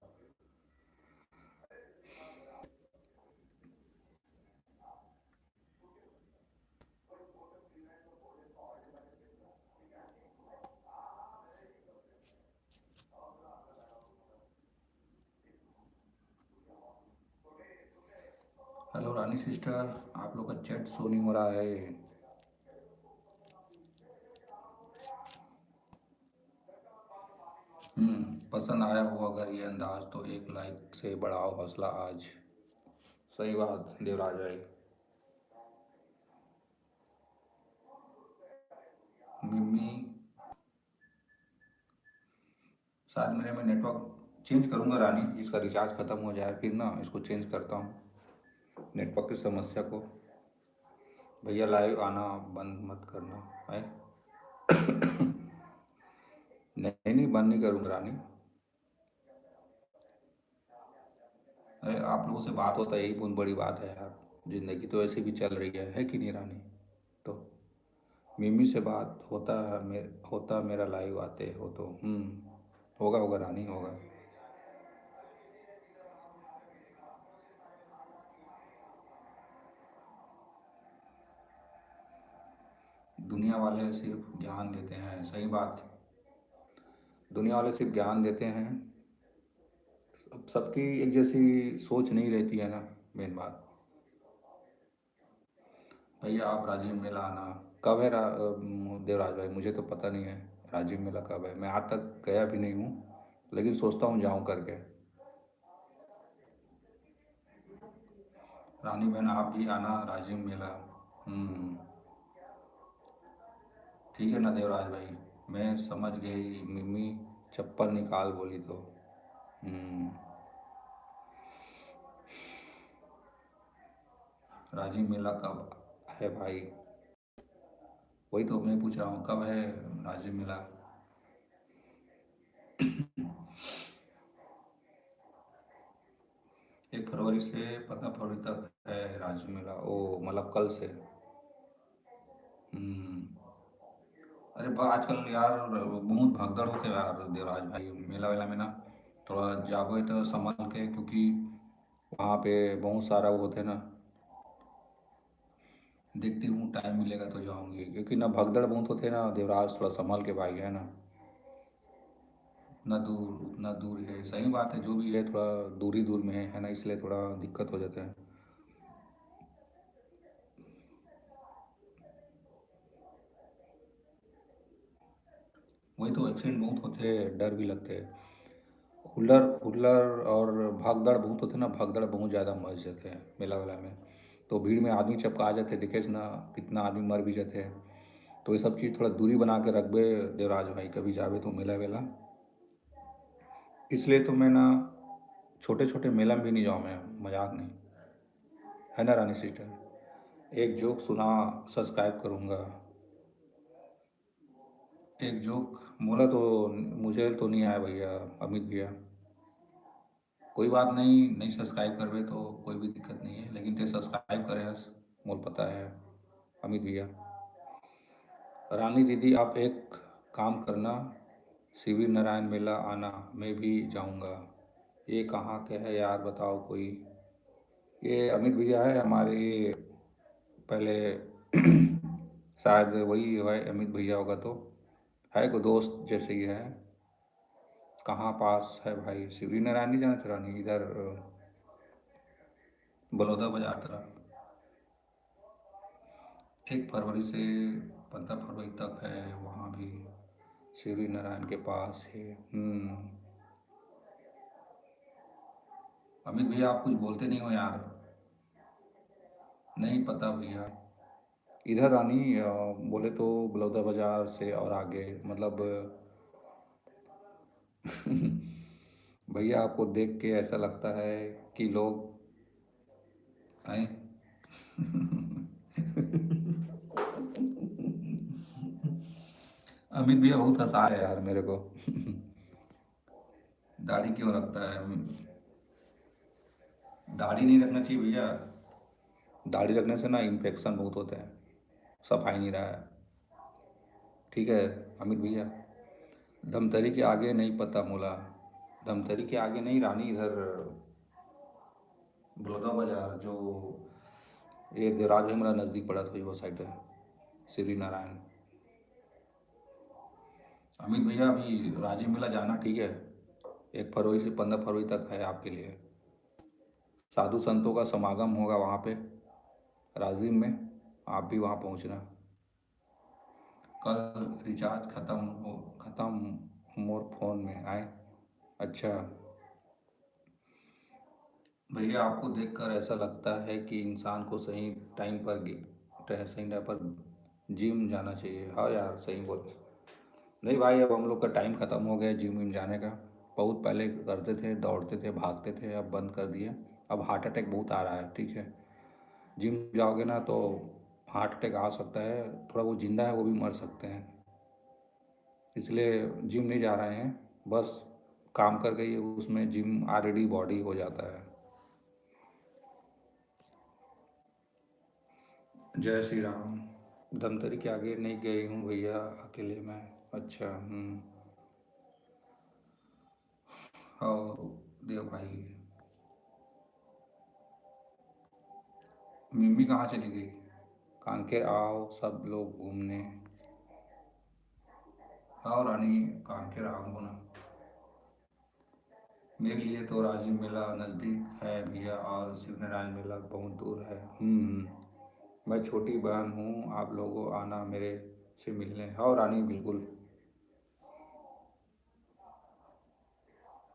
हेलो रानी सिस्टर, आप लोग का चैट शो नहीं हो रहा है। पसंद आया हो अगर ये अंदाज तो एक लाइक से बढ़ाओ हौसला आज। सही बात देवराज भाई। मिम्मी। शायद मेरे में नेटवर्क चेंज करूँगा रानी, इसका रिचार्ज ख़त्म हो जाए फिर ना इसको चेंज करता हूँ नेटवर्क की समस्या को। भैया लाइव आना बंद मत करना है। नहीं नहीं बंद नहीं करूँगा रानी। अरे आप लोगों से बात होता है यही बहुत बड़ी बात है यार। ज़िंदगी तो ऐसे भी चल रही है कि नहीं रानी। तो मिम्मी से बात होता है होता मेरा लाइव आते हो तो होगा होगा रानी होगा। दुनिया वाले सिर्फ ज्ञान देते हैं, सही बात। दुनिया वाले सिर्फ ज्ञान देते हैं। अब सबकी एक जैसी सोच नहीं रहती है ना, मेन बात। भैया आप राजीव मेला आना। कब है देवराज भाई? मुझे तो पता नहीं है राजीव मेला कब है। मैं आज तक गया भी नहीं हूँ, लेकिन सोचता हूँ जाऊँ करके। रानी बहन आप भी आना राजीव मेला। हम्म। ठीक है ना देवराज भाई, मैं समझ गई। मिम्मी चप्पल निकाल बोली तो। हम्म। राजीव मेला कब है भाई? वही तो मैं पूछ रहा हूँ, कब है राजीव मेला? 1 फरवरी से 15 फरवरी तक है राजीव मेला। ओ मतलब कल से। हम्म। अरे आजकल यार बहुत भगदड़ होते हैं यार देवराज भाई, मेला वेला में ना। थोड़ा जागो तो संभल के, क्योंकि वहाँ पे बहुत सारा वो होते हैं ना। देखती हूँ टाइम मिलेगा तो जाऊँगी, क्योंकि ना भगदड़ बहुत होते हैं ना देवराज, थोड़ा संभल के भाई है ना। उतना दूर है, सही बात है। जो भी है थोड़ा दूरी दूर में है ना, इसलिए थोड़ा दिक्कत हो जाता है। वही तो एक्सीडेंट बहुत होते हैं, डर भी लगते हैं। हुल्लड़ हुल्लड़ और भागदड़ बहुत होते हैं ना, भगदड़ बहुत ज़्यादा मच जाते हैं मेला वेला में। तो भीड़ में आदमी चपका जाते हैं, दिखे ना कितना आदमी मर भी जाते हैं। तो ये सब चीज़ थोड़ा दूरी बना के रखबे देवराज भाई, कभी जावे तो मेला वेला। इसलिए तो मैं ना छोटे छोटे मेला में भी नहीं जाऊँ मैं, मजाक नहीं। है ना रानी सिस्टर? एक जोक सुना, सब्सक्राइब करूँगा। एक जोक बोला तो मुझे तो नहीं आया भैया, अमित भैया। कोई बात नहीं, नहीं सब्सक्राइब करवे तो कोई भी दिक्कत नहीं है, लेकिन ते सब्सक्राइब करे हस, मोल पता है अमित भैया। रानी दीदी आप एक काम करना, शिविर नारायण मेला आना, मैं भी जाऊंगा। ये कहाँ के है यार, बताओ कोई। ये अमित भैया है हमारे, ये पहले शायद वही है अमित भैया होगा तो। है को दोस्त जैसे ही है। कहाँ पास है भाई? शिवरी नारायण नहीं जाना चाह रानी, इधर बलौदा बाजार तरफ। 1 फरवरी से 15 फरवरी तक है वहाँ भी, शिवरी नारायण के पास है। अमित भैया आप कुछ बोलते नहीं हो यार। नहीं पता भैया। इधर रानी बोले तो बलौदा बाजार से और आगे, मतलब भैया आपको देख के ऐसा लगता है कि लोग आए। अमित भैया बहुत हंसा है यार मेरे को। दाढ़ी क्यों रखता है? दाढ़ी नहीं रखना चाहिए भैया। दाढ़ी रखने से ना इन्फेक्शन बहुत होते हैं। सफाई नहीं रहा है। ठीक है अमित भैया। धमतरी के आगे नहीं पता मोला। धमतरी के आगे नहीं रानी, इधर बलौदा बाजार जो ये देवराज भाई मेरा नज़दीक पड़ा था वो साइड है, श्री नारायण। अमित भैया अभी राजीव मेला जाना ठीक है। 1 फरवरी से 15 फरवरी तक है आपके लिए। साधु संतों का समागम होगा वहाँ पे राजीव में, आप भी वहाँ पहुँचना। कल रिचार्ज ख़त्म मोर फ़ोन में आए। अच्छा भैया आपको देखकर ऐसा लगता है कि इंसान को सही टाइम पर सही टाइम पर जिम जाना चाहिए। हाँ यार सही बोल। नहीं भाई अब हम लोग का टाइम ख़त्म हो गया जिम विम जाने का। बहुत पहले करते थे, दौड़ते थे, भागते थे, अब बंद कर दिए। अब हार्ट अटैक बहुत आ रहा है, ठीक है। जिम जाओगे ना तो हार्ट अटैक आ सकता है, थोड़ा वो जिंदा है वो भी मर सकते हैं। इसलिए जिम नहीं जा रहे हैं, बस काम कर गई उसमें जिम ऑलरेडी बॉडी हो जाता है। जय श्री राम। धमतरी के आगे नहीं गई हूँ भैया अकेले मैं। अच्छा और देव भाई। मिम्मी कहाँ चली गई? कांकेर आओ सब लोग घूमने। आओ रानी, कांकेर आओ ना। मेरे लिए तो राजीव मेला नज़दीक है भैया और शिवनारायण मेला बहुत दूर है। मैं छोटी बहन हूँ, आप लोगों आना मेरे से मिलने। हाँ रानी, बिल्कुल।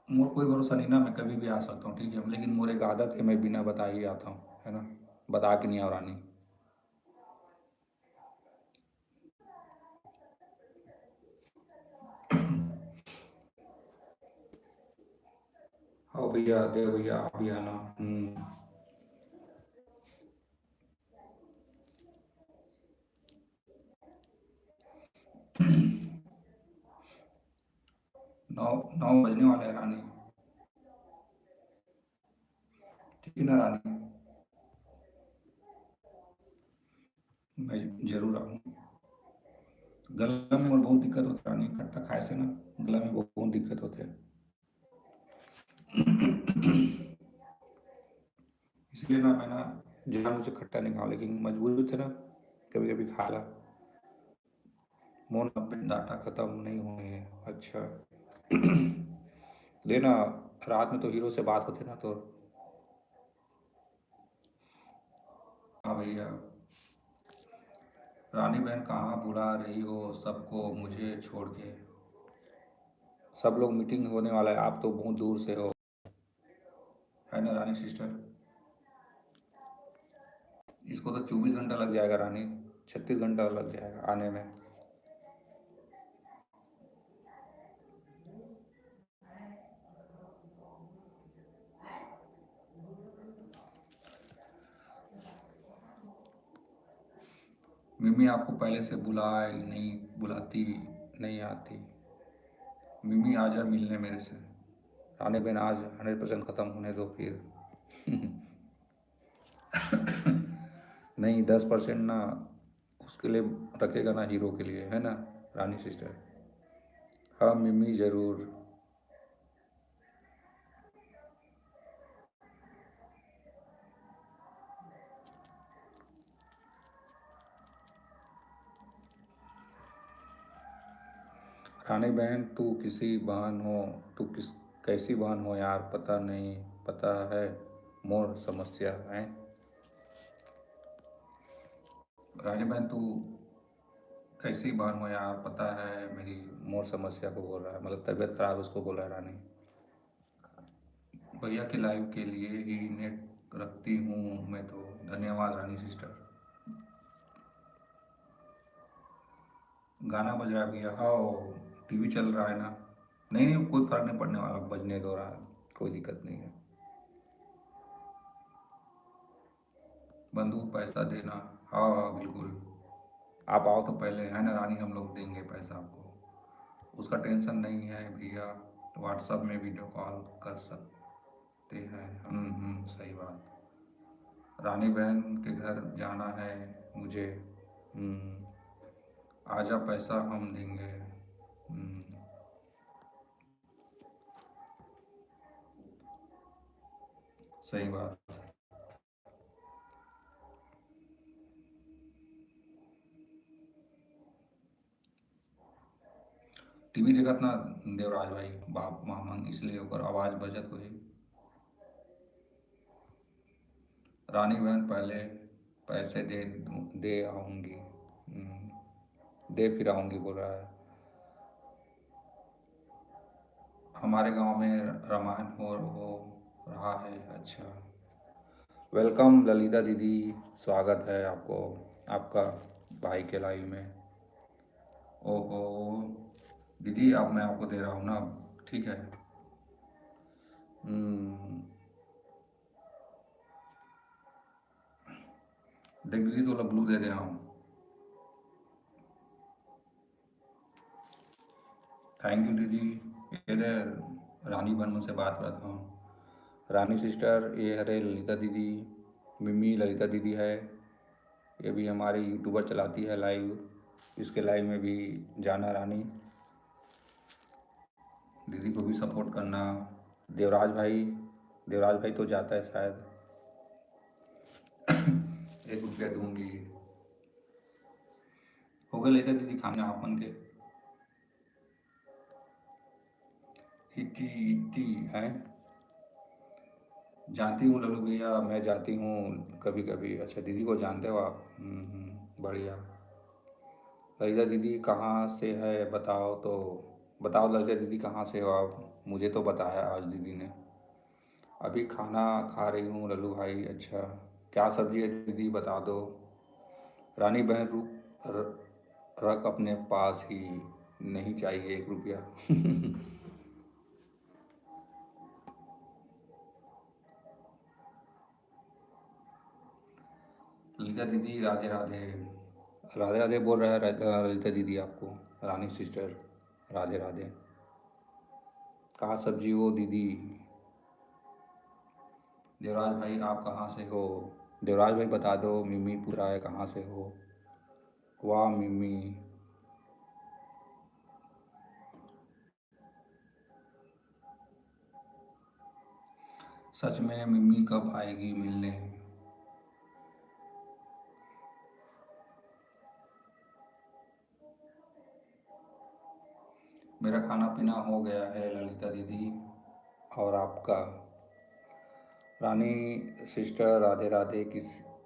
मोर कोई भरोसा नहीं ना, मैं कभी भी आ सकता हूँ, ठीक है, लेकिन मोर एक आदत है, मैं बिना बताए ही आता हूँ, है ना, बता के नहीं आओ रानी। हाँ भैया, दे भैया, आप भी आना। 9 बजने वाले हैं रानी। ठीक है ना रानी, मैं जरूर आऊँ। गला में और बहुत दिक्कत होती है रानी, खट्टा खाए से ना गला में बहुत दिक्कत होते हैं। इसलिए ना मैं ना जान मुझे खट्टा नहीं खाऊं, लेकिन मजबूरी थे ना, कभी कभी खा ला। मोन अब डाटा खत्म नहीं हुए हैं, अच्छा। देना, रात में तो हीरो से बात होती ना तो। हाँ भैया। रानी बहन कहाँ बुला रही हो सबको मुझे छोड़ के? सब लोग मीटिंग होने वाला है, आप तो बहुत दूर से हो, है ना रानी सिस्टर? इसको तो 24 घंटा लग जाएगा रानी, 36 घंटा लग जाएगा आने में। मिमी आपको पहले से बुलाए नहीं, बुलाती नहीं आती। मिमी आजा मिलने मेरे से। रानी बहन आज 100% ख़त्म होने दो फिर। नहीं, 10% ना उसके लिए रखेगा ना, हीरो के लिए, है ना रानी सिस्टर? हाँ मिमी ज़रूर। रानी बहन तू किसी बहन हो, तू किस कैसी बहन हो यार, पता नहीं, पता है मोर समस्या है। रानी बहन तू कैसी बहन हो यार, पता है मेरी मोर समस्या को बोल रहा है, मतलब तबीयत खराब उसको बोल रहा है रानी। भैया के लाइव के लिए ही नेट रखती हूँ मैं तो। धन्यवाद रानी सिस्टर। गाना बज रहा है भैया, हाँ टीवी चल रहा है ना। नहीं नहीं, कोई फर्क नहीं पड़ने वाला, बजने दो रहा है, कोई दिक्कत नहीं है। बंदूक पैसा देना, हाँ हाँ बिल्कुल। आप आओ तो पहले, है ना रानी, हम लोग देंगे पैसा आपको, उसका टेंशन नहीं है भैया। व्हाट्सएप में वीडियो कॉल कर सकते हैं। सही बात। रानी बहन के घर जाना है मुझे। हम्म, आजा पैसा हम देंगे। हम्म, सही बात। टीवी देखत ना देवराज भाई, बाप मामन, इसलिए ओकर आवाज़ बचत हुई। रानी बहन पहले पैसे दे आऊँगी। दे फिर आऊँगी बोल रहा है। हमारे गांव में रामायण हो रहा है, अच्छा। वेलकम ललिता दीदी, स्वागत है आपको, आपका भाई के लाइव में। ओहो दीदी, अब मैं आपको दे रहा हूँ ना, ठीक है। हम्म, देख दीदी, तो ब्लू दे रहा हूँ। थैंक यू दीदी। ये दे, रानी बहन से बात करता हूँ। रानी सिस्टर, ये हरे ललिता दीदी, मिमी ललिता दीदी है। ये भी हमारे यूट्यूबर चलाती है लाइव, इसके लाइव में भी जाना रानी। दीदी को भी सपोर्ट करना। देवराज भाई, देवराज भाई तो जाता है शायद। 1 रुपया दूंगी। हो गए लेते दीदी खाना अपन के। इट्टी इट्टी है। जानती हूँ लल्लू भैया, मैं जाती हूँ कभी-कभी। अच्छा दीदी को जानते हो आप? बढ़िया। ललिता दीदी कहाँ से है बताओ तो? बताओ ललिता दीदी कहाँ से हो आप? मुझे तो बताया आज दीदी ने। अभी खाना खा रही हूँ लल्लू भाई। अच्छा, क्या सब्जी है दीदी बता दो? रानी बहन रख अपने पास ही, नहीं चाहिए 1 रुपया। ललिता दीदी राधे राधे। राधे राधे बोल रहा है ललिता दीदी आपको। रानी सिस्टर राधे राधे। कहाँ सब्जी हो दीदी? देवराज भाई आप कहाँ से हो? देवराज भाई बता दो। मिमी पूछ रहा है कहाँ से हो? वाह मिमी। सच में मिमी कब आएगी मिलने? मेरा खाना पीना हो गया है ललिता दीदी। और आपका? रानी सिस्टर राधे राधे।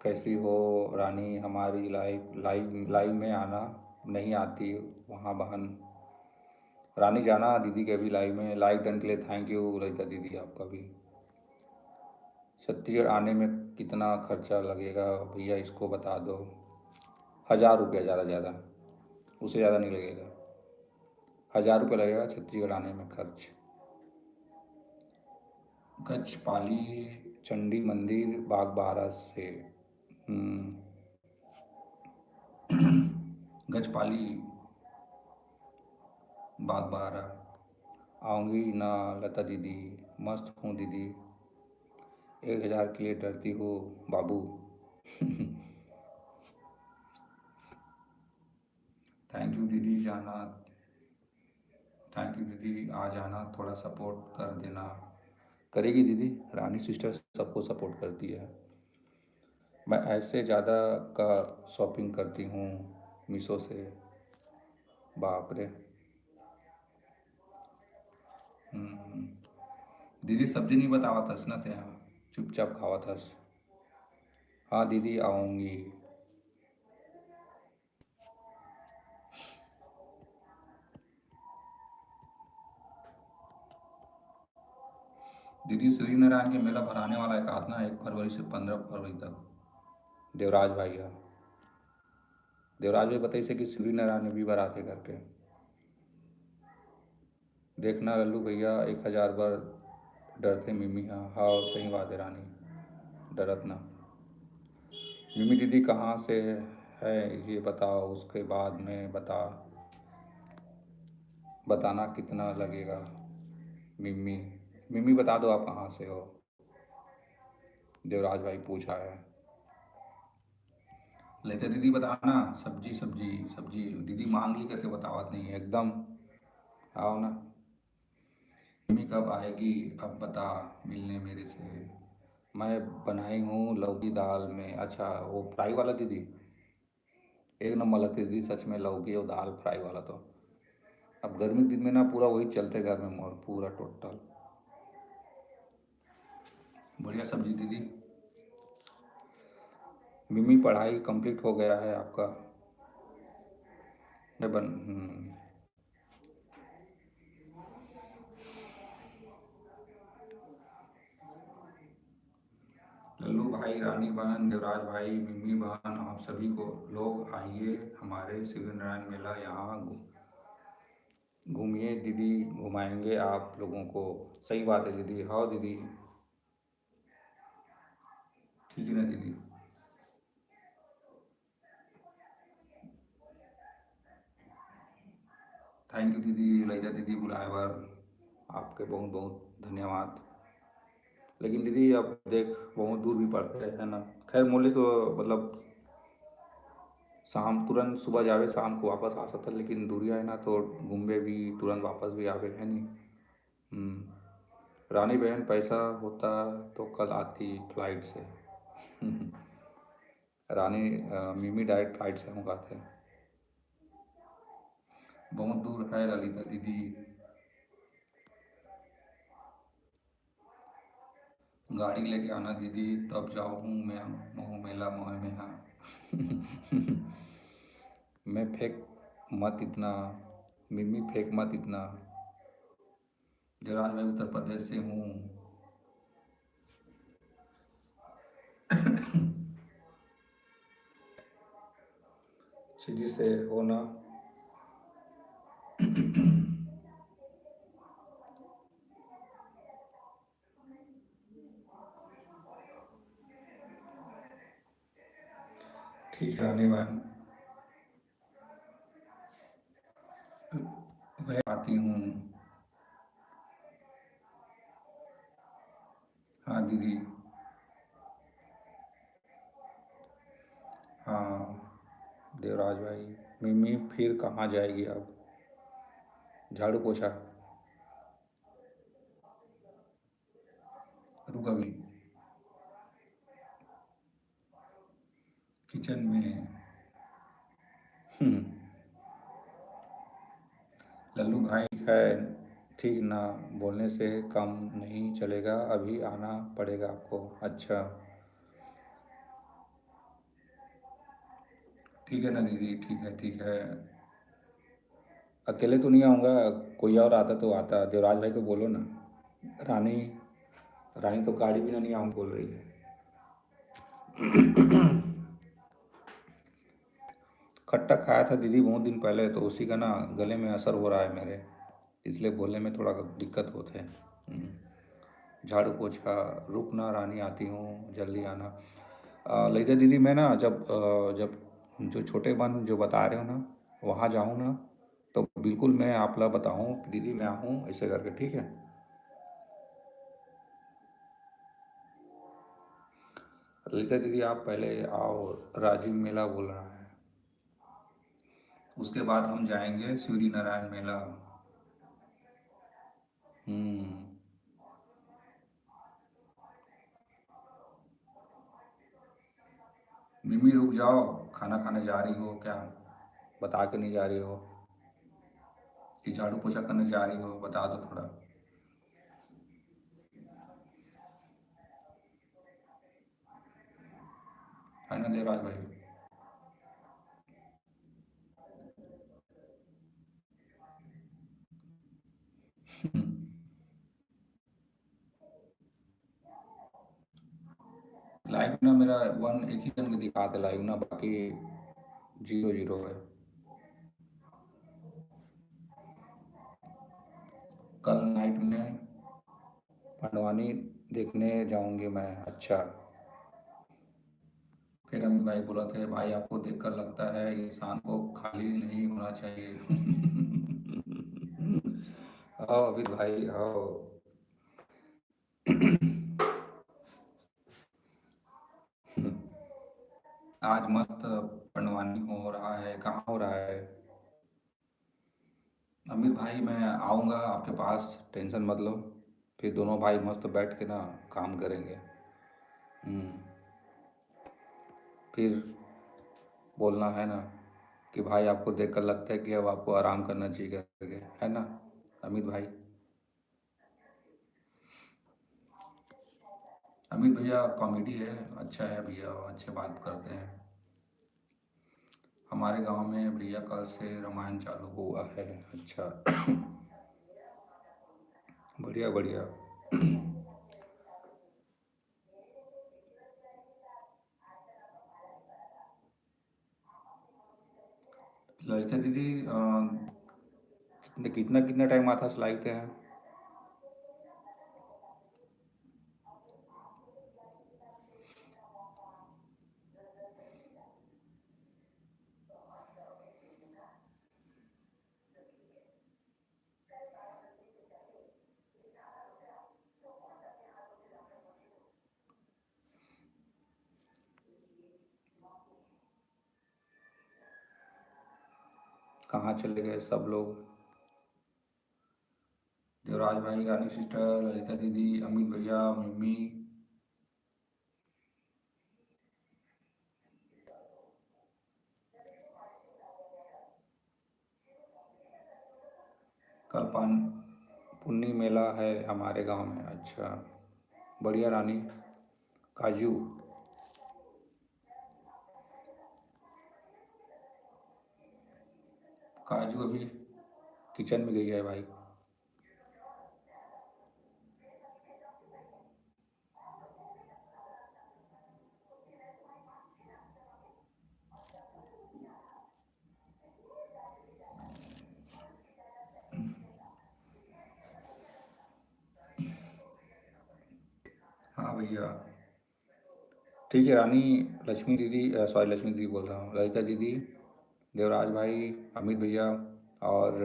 कैसी हो रानी? हमारी लाइव में आना। नहीं आती वहाँ बहन। रानी जाना दीदी के भी लाइव में। लाइव डन के लिए थैंक यू ललिता दीदी आपका भी। छत्तीसगढ़ आने में कितना खर्चा लगेगा भैया इसको बता दो? 1000 रुपया ज़्यादा, उससे ज़्यादा नहीं लगेगा। 1000 रुपया लगेगा छत्तीसगढ़ आने में खर्च। गचपाली चंडी मंदिर बागबाहरा से। हम्म, गचपाली बागबाहरा। आऊँगी ना लता दीदी। मस्त हूँ दीदी। 1000 के लिए डरती हो बाबू। थैंक यू दीदी जाना। थैंक यू दीदी आ जाना, थोड़ा सपोर्ट कर देना। करेगी दीदी। रानी सिस्टर सबको सपोर्ट करती है। मैं ऐसे ज़्यादा का शॉपिंग करती हूँ मीशो से। बाप रे। दीदी सब्जी नहीं बतावा थस ना ते यहाँ, चुपचाप खावा थस। हाँ दीदी आऊँगी। दीदी सूर्यनारायण के मेला भराने वाला है कहा ना 1 फरवरी से 15 फरवरी तक। देवराज भाई है। देवराज भाई बताइए से कि सूर्यनारायण में भी बराते करके देखना लल्लू भैया 1000 बार डरते मिमी। हाँ हाँ सही बात है रानी, डरत ना। मिमी दीदी कहाँ से है ये बताओ, उसके बाद में बताना कितना लगेगा। मिमी मिमी बता दो आप कहाँ से हो? देवराज भाई पूछा है। लेते दीदी बताना। सब्जी सब्जी सब्जी दीदी मांग ली करके बतावत नहीं एकदम। आओ ना। मम्मी कब आएगी अब बता मिलने मेरे से? मैं बनाई हूँ लौकी दाल में। अच्छा वो फ्राई वाला दीदी? एक नंबर लगती दीदी सच में लौकी और दाल फ्राई वाला तो। अब गर्मी के दिन में ना पूरा वही चलते घर में मोर पूरा टोटल। बढ़िया सब्जी दीदी। मिमी पढ़ाई कंप्लीट हो गया है आपका? मैं बन लल्लू भाई रानी बहन देवराज भाई मिमी बहन आप सभी को लोग आइए हमारे सूर्यनारायण मेला यहाँ घूमिए दीदी। घुमाएंगे आप लोगों को। सही बात है दीदी। हाँ दीदी। ठीक है ना दीदी? थैंक यू दीदी ललिता दीदी बुलाए बार आपके बहुत बहुत धन्यवाद। लेकिन दीदी अब देख बहुत दूर भी पड़ते हैं है ना। खैर मोली तो मतलब शाम तुरंत सुबह जावे शाम को वापस आ सकता, लेकिन दूरिया है ना तो घूमे भी तुरंत वापस भी आवे है नहीं। रानी बहन पैसा होता तो कल आती फ्लाइट से। रानी मिमी डायरेक्ट फ्लाइट से मंगाते हैं। बहुत दूर है ललिता दीदी। गाड़ी लेके आना दीदी, तब जाऊँ मैं मोह मेला मोह में हाँ। मैं फेंक मत इतना, मिमी फेंक मत इतना। जयराज मैं उत्तर प्रदेश से हूँ। सीधी से हो ना। ठीक है रानी बहन, वह आती हूँ। हाँ दीदी। हाँ देवराज भाई, मिमी फिर कहाँ जाएगी अब? झाड़ू पोछा। रुक अभी, किचन में। हम्म, लल्लू भाई है, ठीक ना, बोलने से काम नहीं चलेगा, अभी आना पड़ेगा आपको। अच्छा ठीक है ना दीदी, ठीक है ठीक है। अकेले तो नहीं आऊँगा, कोई और आता तो आता, देवराज भाई को बोलो ना। रानी, रानी तो गाड़ी भी नहीं आऊँ बोल रही है। खट्टा खाया था दीदी बहुत दिन पहले, तो उसी का ना गले में असर हो रहा है मेरे, इसलिए बोलने में थोड़ा दिक्कत होते हैं। झाड़ू पोछा। रुकना रानी, आती हूँ, जल्दी आना। ललिता दीदी मैं ना जब जो छोटे बन जो बता रहे हो ना, वहाँ जाऊँ ना, तो बिल्कुल मैं आप लोग बताऊँ कि दीदी मैं आऊँ ऐसे करके, ठीक है? ललिता दीदी आप पहले आओ, राजीव मेला बोल रहा है, उसके बाद हम जाएंगे सूर्य नारायण मेला। हम्म। मिमी रुक जाओ, खाना खाने जा रही हो क्या? बता के नहीं जा रही हो कि झाड़ू पोछा करने जा रही हो, बता दो थोड़ा। है ना देवराज भाई? लाइव ना मेरा वन एक ही जन के दिखाते लाइव ना, बाकी 0 0 है। कल नाइट में पंडवानी देखने जाऊंगी मैं। अच्छा। फिर हम भाई बोला थे, भाई आपको देखकर लगता है इंसान को खाली नहीं होना चाहिए। आओ अमित भाई आओ। आज मस्त पंडवानी हो रहा है, कहाँ हो रहा है? अमित भाई मैं आऊँगा आपके पास, टेंशन मत लो, फिर दोनों भाई मस्त बैठ के ना काम करेंगे। हम्म। फिर बोलना है ना कि भाई आपको देखकर लगता है कि अब आपको आराम करना चाहिए करके, है ना अमित भाई? अमित भैया कॉमेडी है, अच्छा है भैया, अच्छे बात करते हैं। हमारे गांव में भैया कल से रामायण चालू हुआ है। अच्छा। बढ़िया बढ़िया। ललिता दीदी कितना कितना टाइम आता सिलाते हैं? कहाँ चले गए सब लोग? देवराज भाई, रानी सिस्टर, ललिता दीदी, अमित भैया, मिमी। कल पान पुन्नी मेला है हमारे गांव में। अच्छा। बढ़िया रानी। काजू। काजू अभी किचन में गई है भाई। हाँ भैया। ठीक है रानी। लक्ष्मी दीदी, सॉरी लक्ष्मी दीदी बोल रहा हूँ, ललिता दीदी, देवराज भाई, अमित भैया, और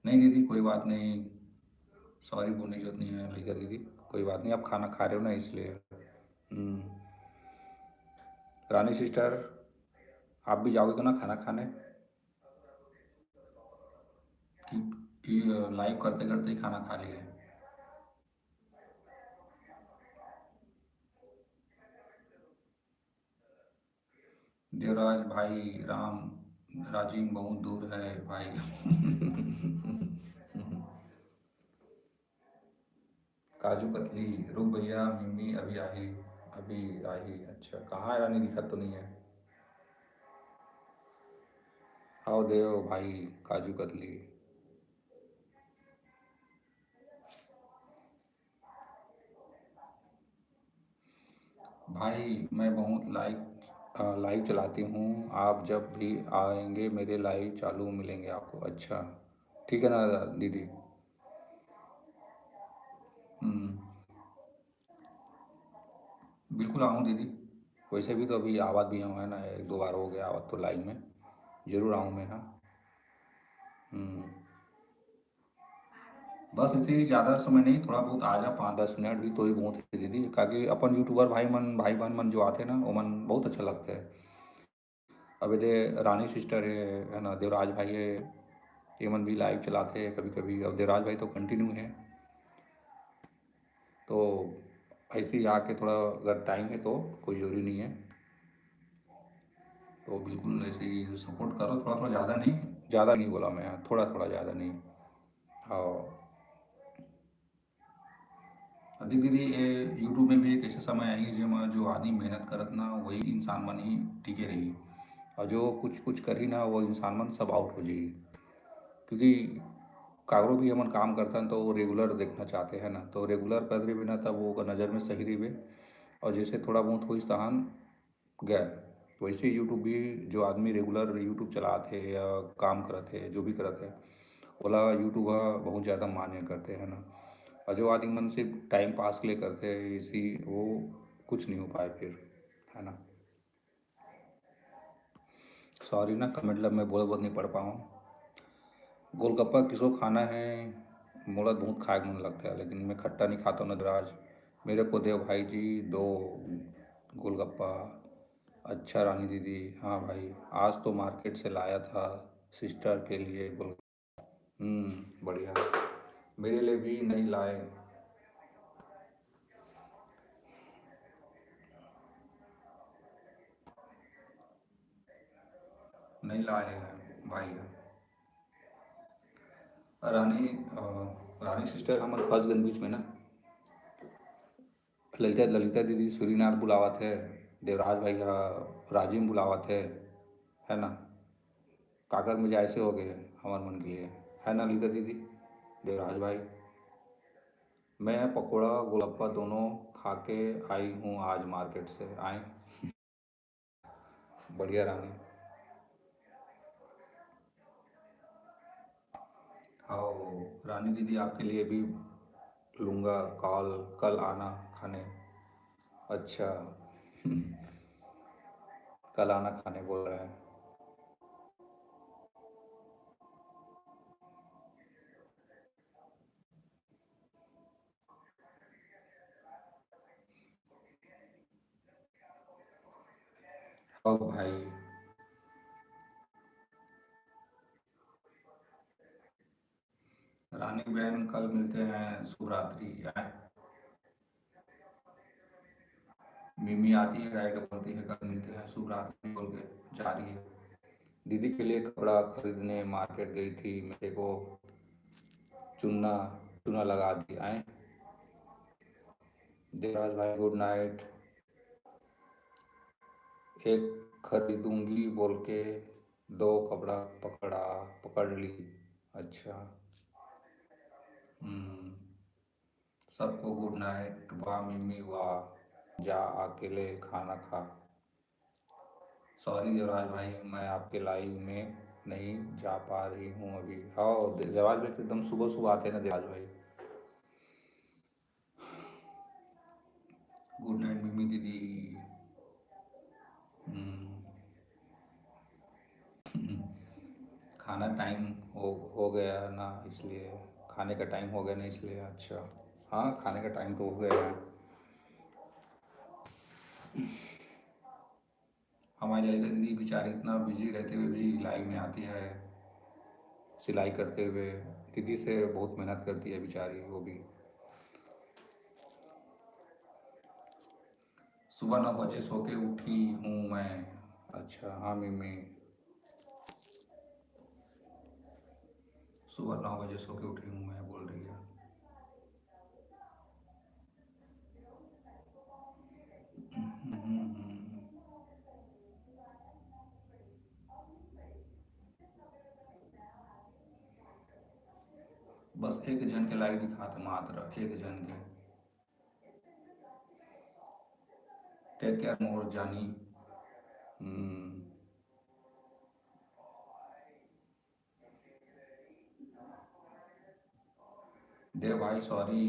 नहीं दीदी कोई बात नहीं, सॉरी बोलने की जरूरत नहीं है ललिता दीदी। कोई बात नहीं, आप खाना खा रहे हो ना इसलिए। हम्म, रानी सिस्टर, आप भी जाओगे ना खाना खाने? कि लाइव करते करते ही खाना खा लिए? देवराज भाई, राम, राजिम बहुत दूर है भाई। काजू कतली, रुक भैया, मिम्मी अभी आई, अभी आई। अच्छा कहाँ है रानी, दिखत तो नहीं है। आओ देव भाई, काजू कतली। भाई मैं बहुत लाइव चलाती हूँ, आप जब भी आएंगे मेरे लाइव चालू मिलेंगे आपको। अच्छा ठीक है ना दीदी। हम्म, बिल्कुल आऊँ दीदी। वैसे भी तो अभी आवाज़ भी हुआ है ना, एक दो बार हो गया आवाज़ तो लाइव में। ज़रूर आऊँ मैं, हाँ। हम्म, बस इसे ज़्यादा समय नहीं, थोड़ा बहुत आ जा, 5-10 मिनट भी तो ही बहुत है दीदी, काकि अपन यूट्यूबर भाई बहन मन जो आते हैं ना, वो मन बहुत अच्छा लगता है। अब दे रानी सिस्टर है ना, देवराज भाई है, ये मन भी लाइव चलाते हैं कभी कभी। अब देवराज भाई तो कंटिन्यू है, तो ऐसे ही आके थोड़ा अगर टाइम है तो कोई ज़रूरी नहीं है, तो बिल्कुल ऐसे ही सपोर्ट करो, थोड़ा थोड़ा, ज़्यादा नहीं। ज़्यादा नहीं बोला मैं, थोड़ा थोड़ा, ज़्यादा नहीं। हाँ। अधिक दीदी ये यूट्यूब में भी एक ऐसे समय आएंगे जो आदमी मेहनत करत ना वही इंसान मन ही टिके रही, और जो कुछ कुछ करी ना वो इंसान मन सब आउट हो जाएगी। क्योंकि कागरो भी हमन काम करता है तो वो रेगुलर देखना चाहते हैं ना, तो रेगुलर कर रहे बिना तब वो नज़र में सही रही। और जैसे थोड़ा बहुत हुई तहान गए, वैसे यूट्यूब भी जो आदमी रेगुलर यूट्यूब चलाते या काम करते जो भी करते ओला यूट्यूब बहुत ज़्यादा मान्य करते हैं ना। और जो आदमी मन सिर्फ टाइम पास के लिए करते हैं इसी, वो कुछ नहीं हो पाए फिर, है ना। सॉरी ना, कमेंट लब मैं बहुत नहीं पढ़ पाऊँ। गोलगप्पा किसको खाना है? मोला बहुत खाए मन लगता है, लेकिन मैं खट्टा नहीं खाता हूँ नटराज। मेरे को देव भाई जी दो गोलगप्पा। अच्छा रानी दीदी, हाँ भाई, आज तो मार्केट से लाया था सिस्टर के लिए गोल। बढ़िया। मेरे लिए भी नहीं लाए। नहीं लाए हैं भाई। रानी रानी सिस्टर हमारे फर्स्ट गन बीच में ना, ललिता ललिता दीदी सूरीनाथ बुलावत है, देवराज भाई राजिम बुलावत है ना। काकर में ऐसे हो गए हमारे मन के लिए, है ना ललिता दीदी, देवराज भाई। मैं पकोड़ा गोलगप्पा दोनों खा के आई हूँ आज मार्केट से आए। बढ़िया रानी। हाँ रानी दीदी आपके लिए भी लूँगा कॉल, कल आना खाने। अच्छा। कल आना खाने बोल रहे हैं। ओ भाई। रानी बहन कल मिलते हैं, शुभ रात्रि। मिमी आती है गाय का, बोलती है कल मिलते हैं शुभ रात्रि बोल के जा रही है। दीदी के लिए कपड़ा खरीदने मार्केट गई थी, मेरे को चूना चूना लगा दिया है। देवराज भाई गुड नाइट। एक खरीदूंगी बोल के दो कपड़ा पकड़ ली। अच्छा। हम्म। सबको गुड नाइट। वाह मिमी वाह। जा अकेले खाना खा। सॉरी देवराज भाई, मैं आपके लाइव में नहीं जा पा रही हूँ अभी। हाँ देवराज भाई एकदम सुबह सुबह आते हैं ना देवराज भाई। गुड नाइट मिमी दीदी। हम्म, खाना टाइम हो गया ना इसलिए। खाने का टाइम हो गया ना इसलिए। अच्छा। हाँ खाने का टाइम तो हो गया है। हमारी ललिता दीदी बेचारी इतना बिजी रहते हुए भी लाइव में आती है, सिलाई करते हुए। दीदी से बहुत मेहनत करती है बेचारी वो भी। सुबह 9 बजे सो के उठी हूँ मैं। अच्छा हाँ मिमी। सुबह 9 बजे सो के उठी हूँ मैं बोल रही है। बस एक जन के लाइव दिखाते मात्र एक जन के। टेक केयर मोर जानी। हम्म, देव भाई सॉरी,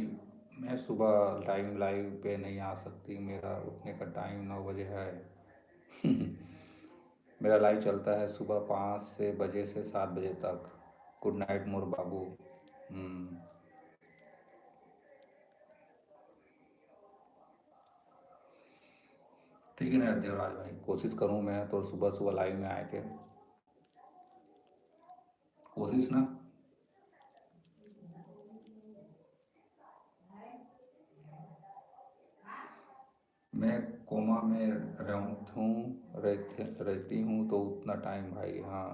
मैं सुबह टाइम लाइव पे नहीं आ सकती। मेरा उठने का टाइम 9 बजे है। मेरा लाइव चलता है सुबह 5 बजे से 7 बजे तक। गुड नाइट मोर बाबू। हम्म, ठीक है ना देवराज भाई, कोशिश करूँ मैं तो सुबह सुबह लाइव में आए के। कोशिश ना। मैं कोमा में रहती हूँ तो उतना टाइम भाई। हाँ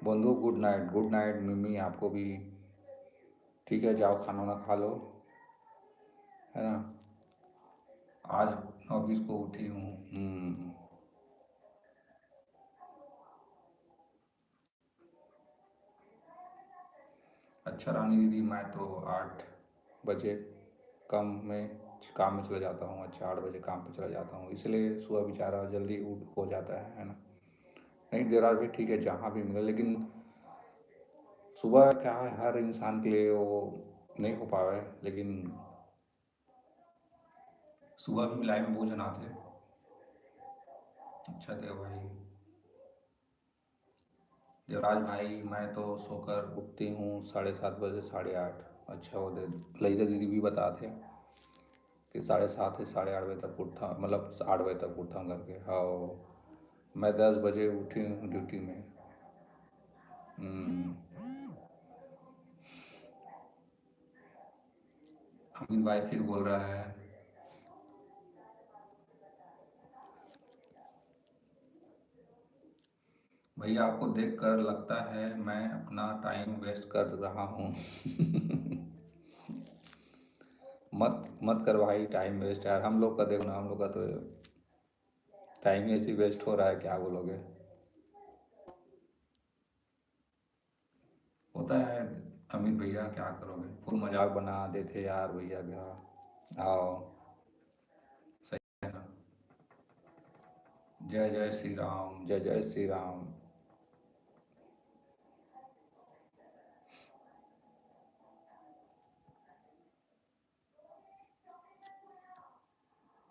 बंधु गुड नाइट। गुड नाइट मिमी आपको भी। ठीक है जाओ खाना वाना खा लो, है ना। आज 9:20 को उठी हूँ। अच्छा रानी दीदी, मैं तो 8 बजे कम में काम में चला जाता हूँ। अच्छा 8 बजे काम पे चला जाता हूँ इसलिए सुबह बेचारा जल्दी उठ हो जाता है ना। नहीं देवराज भी ठीक है जहाँ भी मिले, लेकिन सुबह क्या है हर इंसान के लिए वो नहीं हो पावा है। लेकिन सुबह भी लाइव में बहुत जन आते हैं। अच्छा देवराज भाई मैं तो सोकर उठती हूँ 7:30 बजे 8:30। अच्छा वो दे ललिता दीदी भी बताते हैं कि 7:30 से 8:30 बजे तक उठता, मतलब 8 बजे तक उठता हूँ करके। हाँ मैं 10 बजे उठी हूँ ड्यूटी में। हम्म, अमित भाई फिर बोल रहा है। भैया आपको देख कर लगता है मैं अपना टाइम वेस्ट कर रहा हूँ। मत मत कर भाई टाइम वेस्ट यार। हम लोग का देखना, हम लोग का तो टाइम ही ऐसी वेस्ट हो रहा है, क्या बोलोगे। होता है अमित भैया, क्या करोगे। फुल मजाक बना देते यार भैया का। आओ सही है ना। जय जय श्री राम, जय जय श्री राम।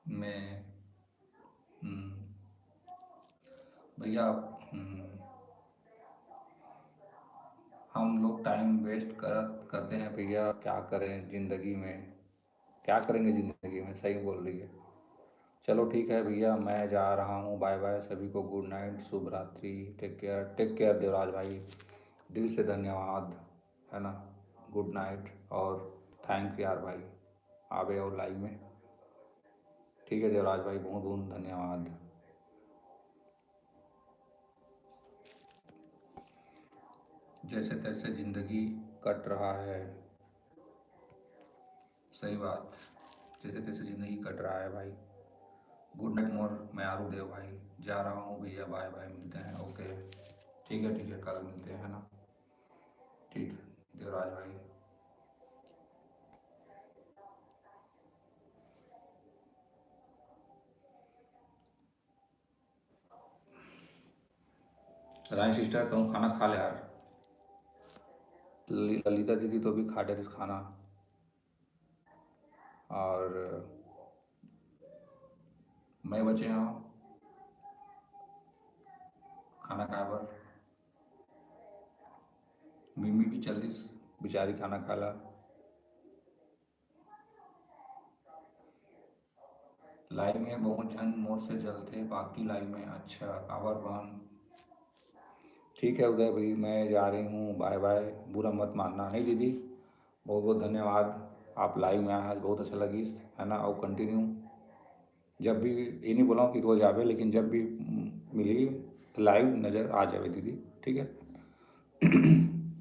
मैं हम्म, भैया हम लोग टाइम वेस्ट करते हैं भैया, क्या करें ज़िंदगी में। क्या करेंगे ज़िंदगी में, सही बोल रही है। चलो ठीक है भैया मैं जा रहा हूँ। बाय बाय सभी को, गुड नाइट, शुभ रात्रि। टेक केयर देवराज भाई। दिल से धन्यवाद, है ना। गुड नाइट और थैंक यार भाई आवे और लाइव में। ठीक है देवराज भाई, बहुत बहुत धन्यवाद। जैसे तैसे ज़िंदगी कट रहा है। सही बात। जैसे तैसे ज़िंदगी कट रहा है भाई। गुड नाइट मोर, मैं आरू देव भाई, जा रहा हूँ भैया, बाय बाय, मिलते हैं। ओके, ठीक है, कल मिलते हैं, है ना। ठीक है देवराज भाई। रानी सिस्टर तुम खाना खा ले यार। ललिता दीदी तो भी खा डे खाना। और मैं बचे यहाँ खाना खाए बर। मिम्मी भी जल्दी बेचारी खाना खा ला। लाइव में बहुत झन मोड़ से जलते बाकी लाइव में। अच्छा काबर बहन। ठीक है उदय भाई, मैं जा रही हूँ, बाय बाय। बुरा मत मानना। नहीं दीदी, बहुत बहुत धन्यवाद, आप लाइव में आए, बहुत अच्छा लगी, है ना। और कंटिन्यू जब भी, ये नहीं बोला हूँ कि रोज़ आवे, लेकिन जब भी मिली लाइव नज़र आ जावे दीदी, ठीक है।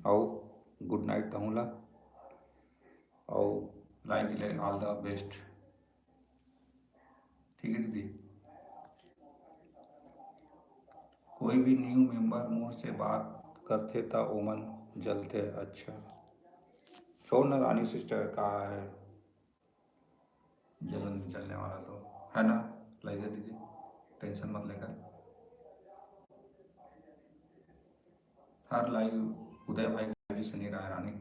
आओ, गुड नाइट कहूँला। और लाइव के लिए ऑल द बेस्ट, ठीक है दीदी। कोई भी न्यू मेंबर मोर से बात करते था ओमन जलते। अच्छा छोड़ ना रानी सिस्टर, कहा है जलन चलने वाला तो, है ना। लगे दीदी, टेंशन मत लेकर। हर लाइव उदय भाई जी से नहीं रहा है रानी।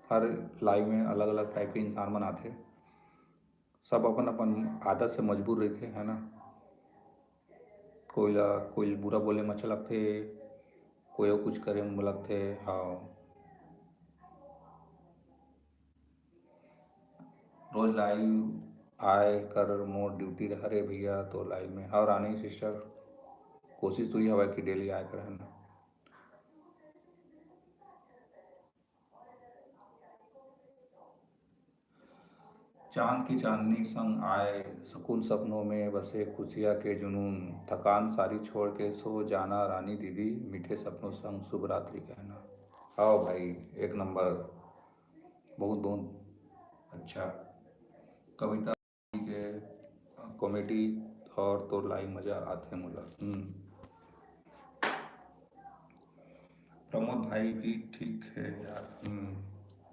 हर लाइव में अलग अलग टाइप के इंसान बनाते, सब अपन अपन आदत से मजबूर रहते, है ना। कोई बुरा बोले में अच्छा लगते, कोई और कुछ करे में लगते। हाँ, रोज लाइव आए कर मोर ड्यूटी रह रे भैया तो लाइव में। हाँ रानी सिस्टर, कोशिश तो ये हवा कि डेली आया कर, है ना। चांद की चांदनी संग आए, सुकून सपनों में बसे खुशियाँ के जुनून, थकान सारी छोड़ के सो जाना रानी दीदी, मीठे सपनों संग शुभ रात्रि कहना। आओ भाई, एक नंबर, बहुत बहुत अच्छा। कविता के कॉमेडी और तो लाइव मज़ा आते मुला। प्रमोद भाई भी ठीक है यार।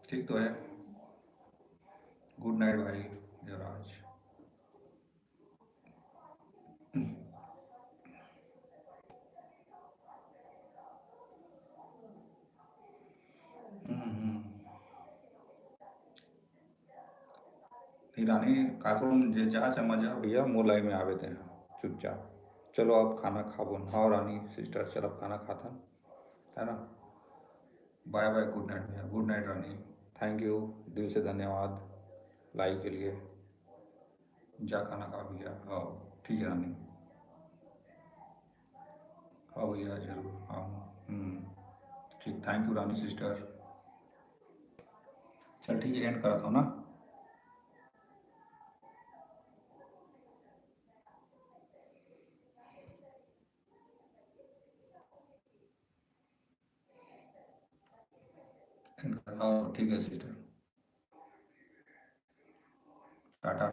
ठीक तो है। गुड नाइट भाई देवराज। रानी काकून जे जा मजा भैया मोलाई में आवे थे चुपचाप। चलो अब खाना खाबो। हाँ रानी सिस्टर, चलो अब खाना खाता, है ना। बाय बाय, गुड नाइट भैया, good night Rani. Thank you, दिल से धन्यवाद लाइव के लिए। जा खाना खा भैया। हाँ ठीक है रानी। हाँ भैया जरूर, हाँ। ठीक, थैंक यू रानी सिस्टर। चल ठीक है, एंड करता हूँ ना। हाँ ठीक है सिस्टर, टाटा।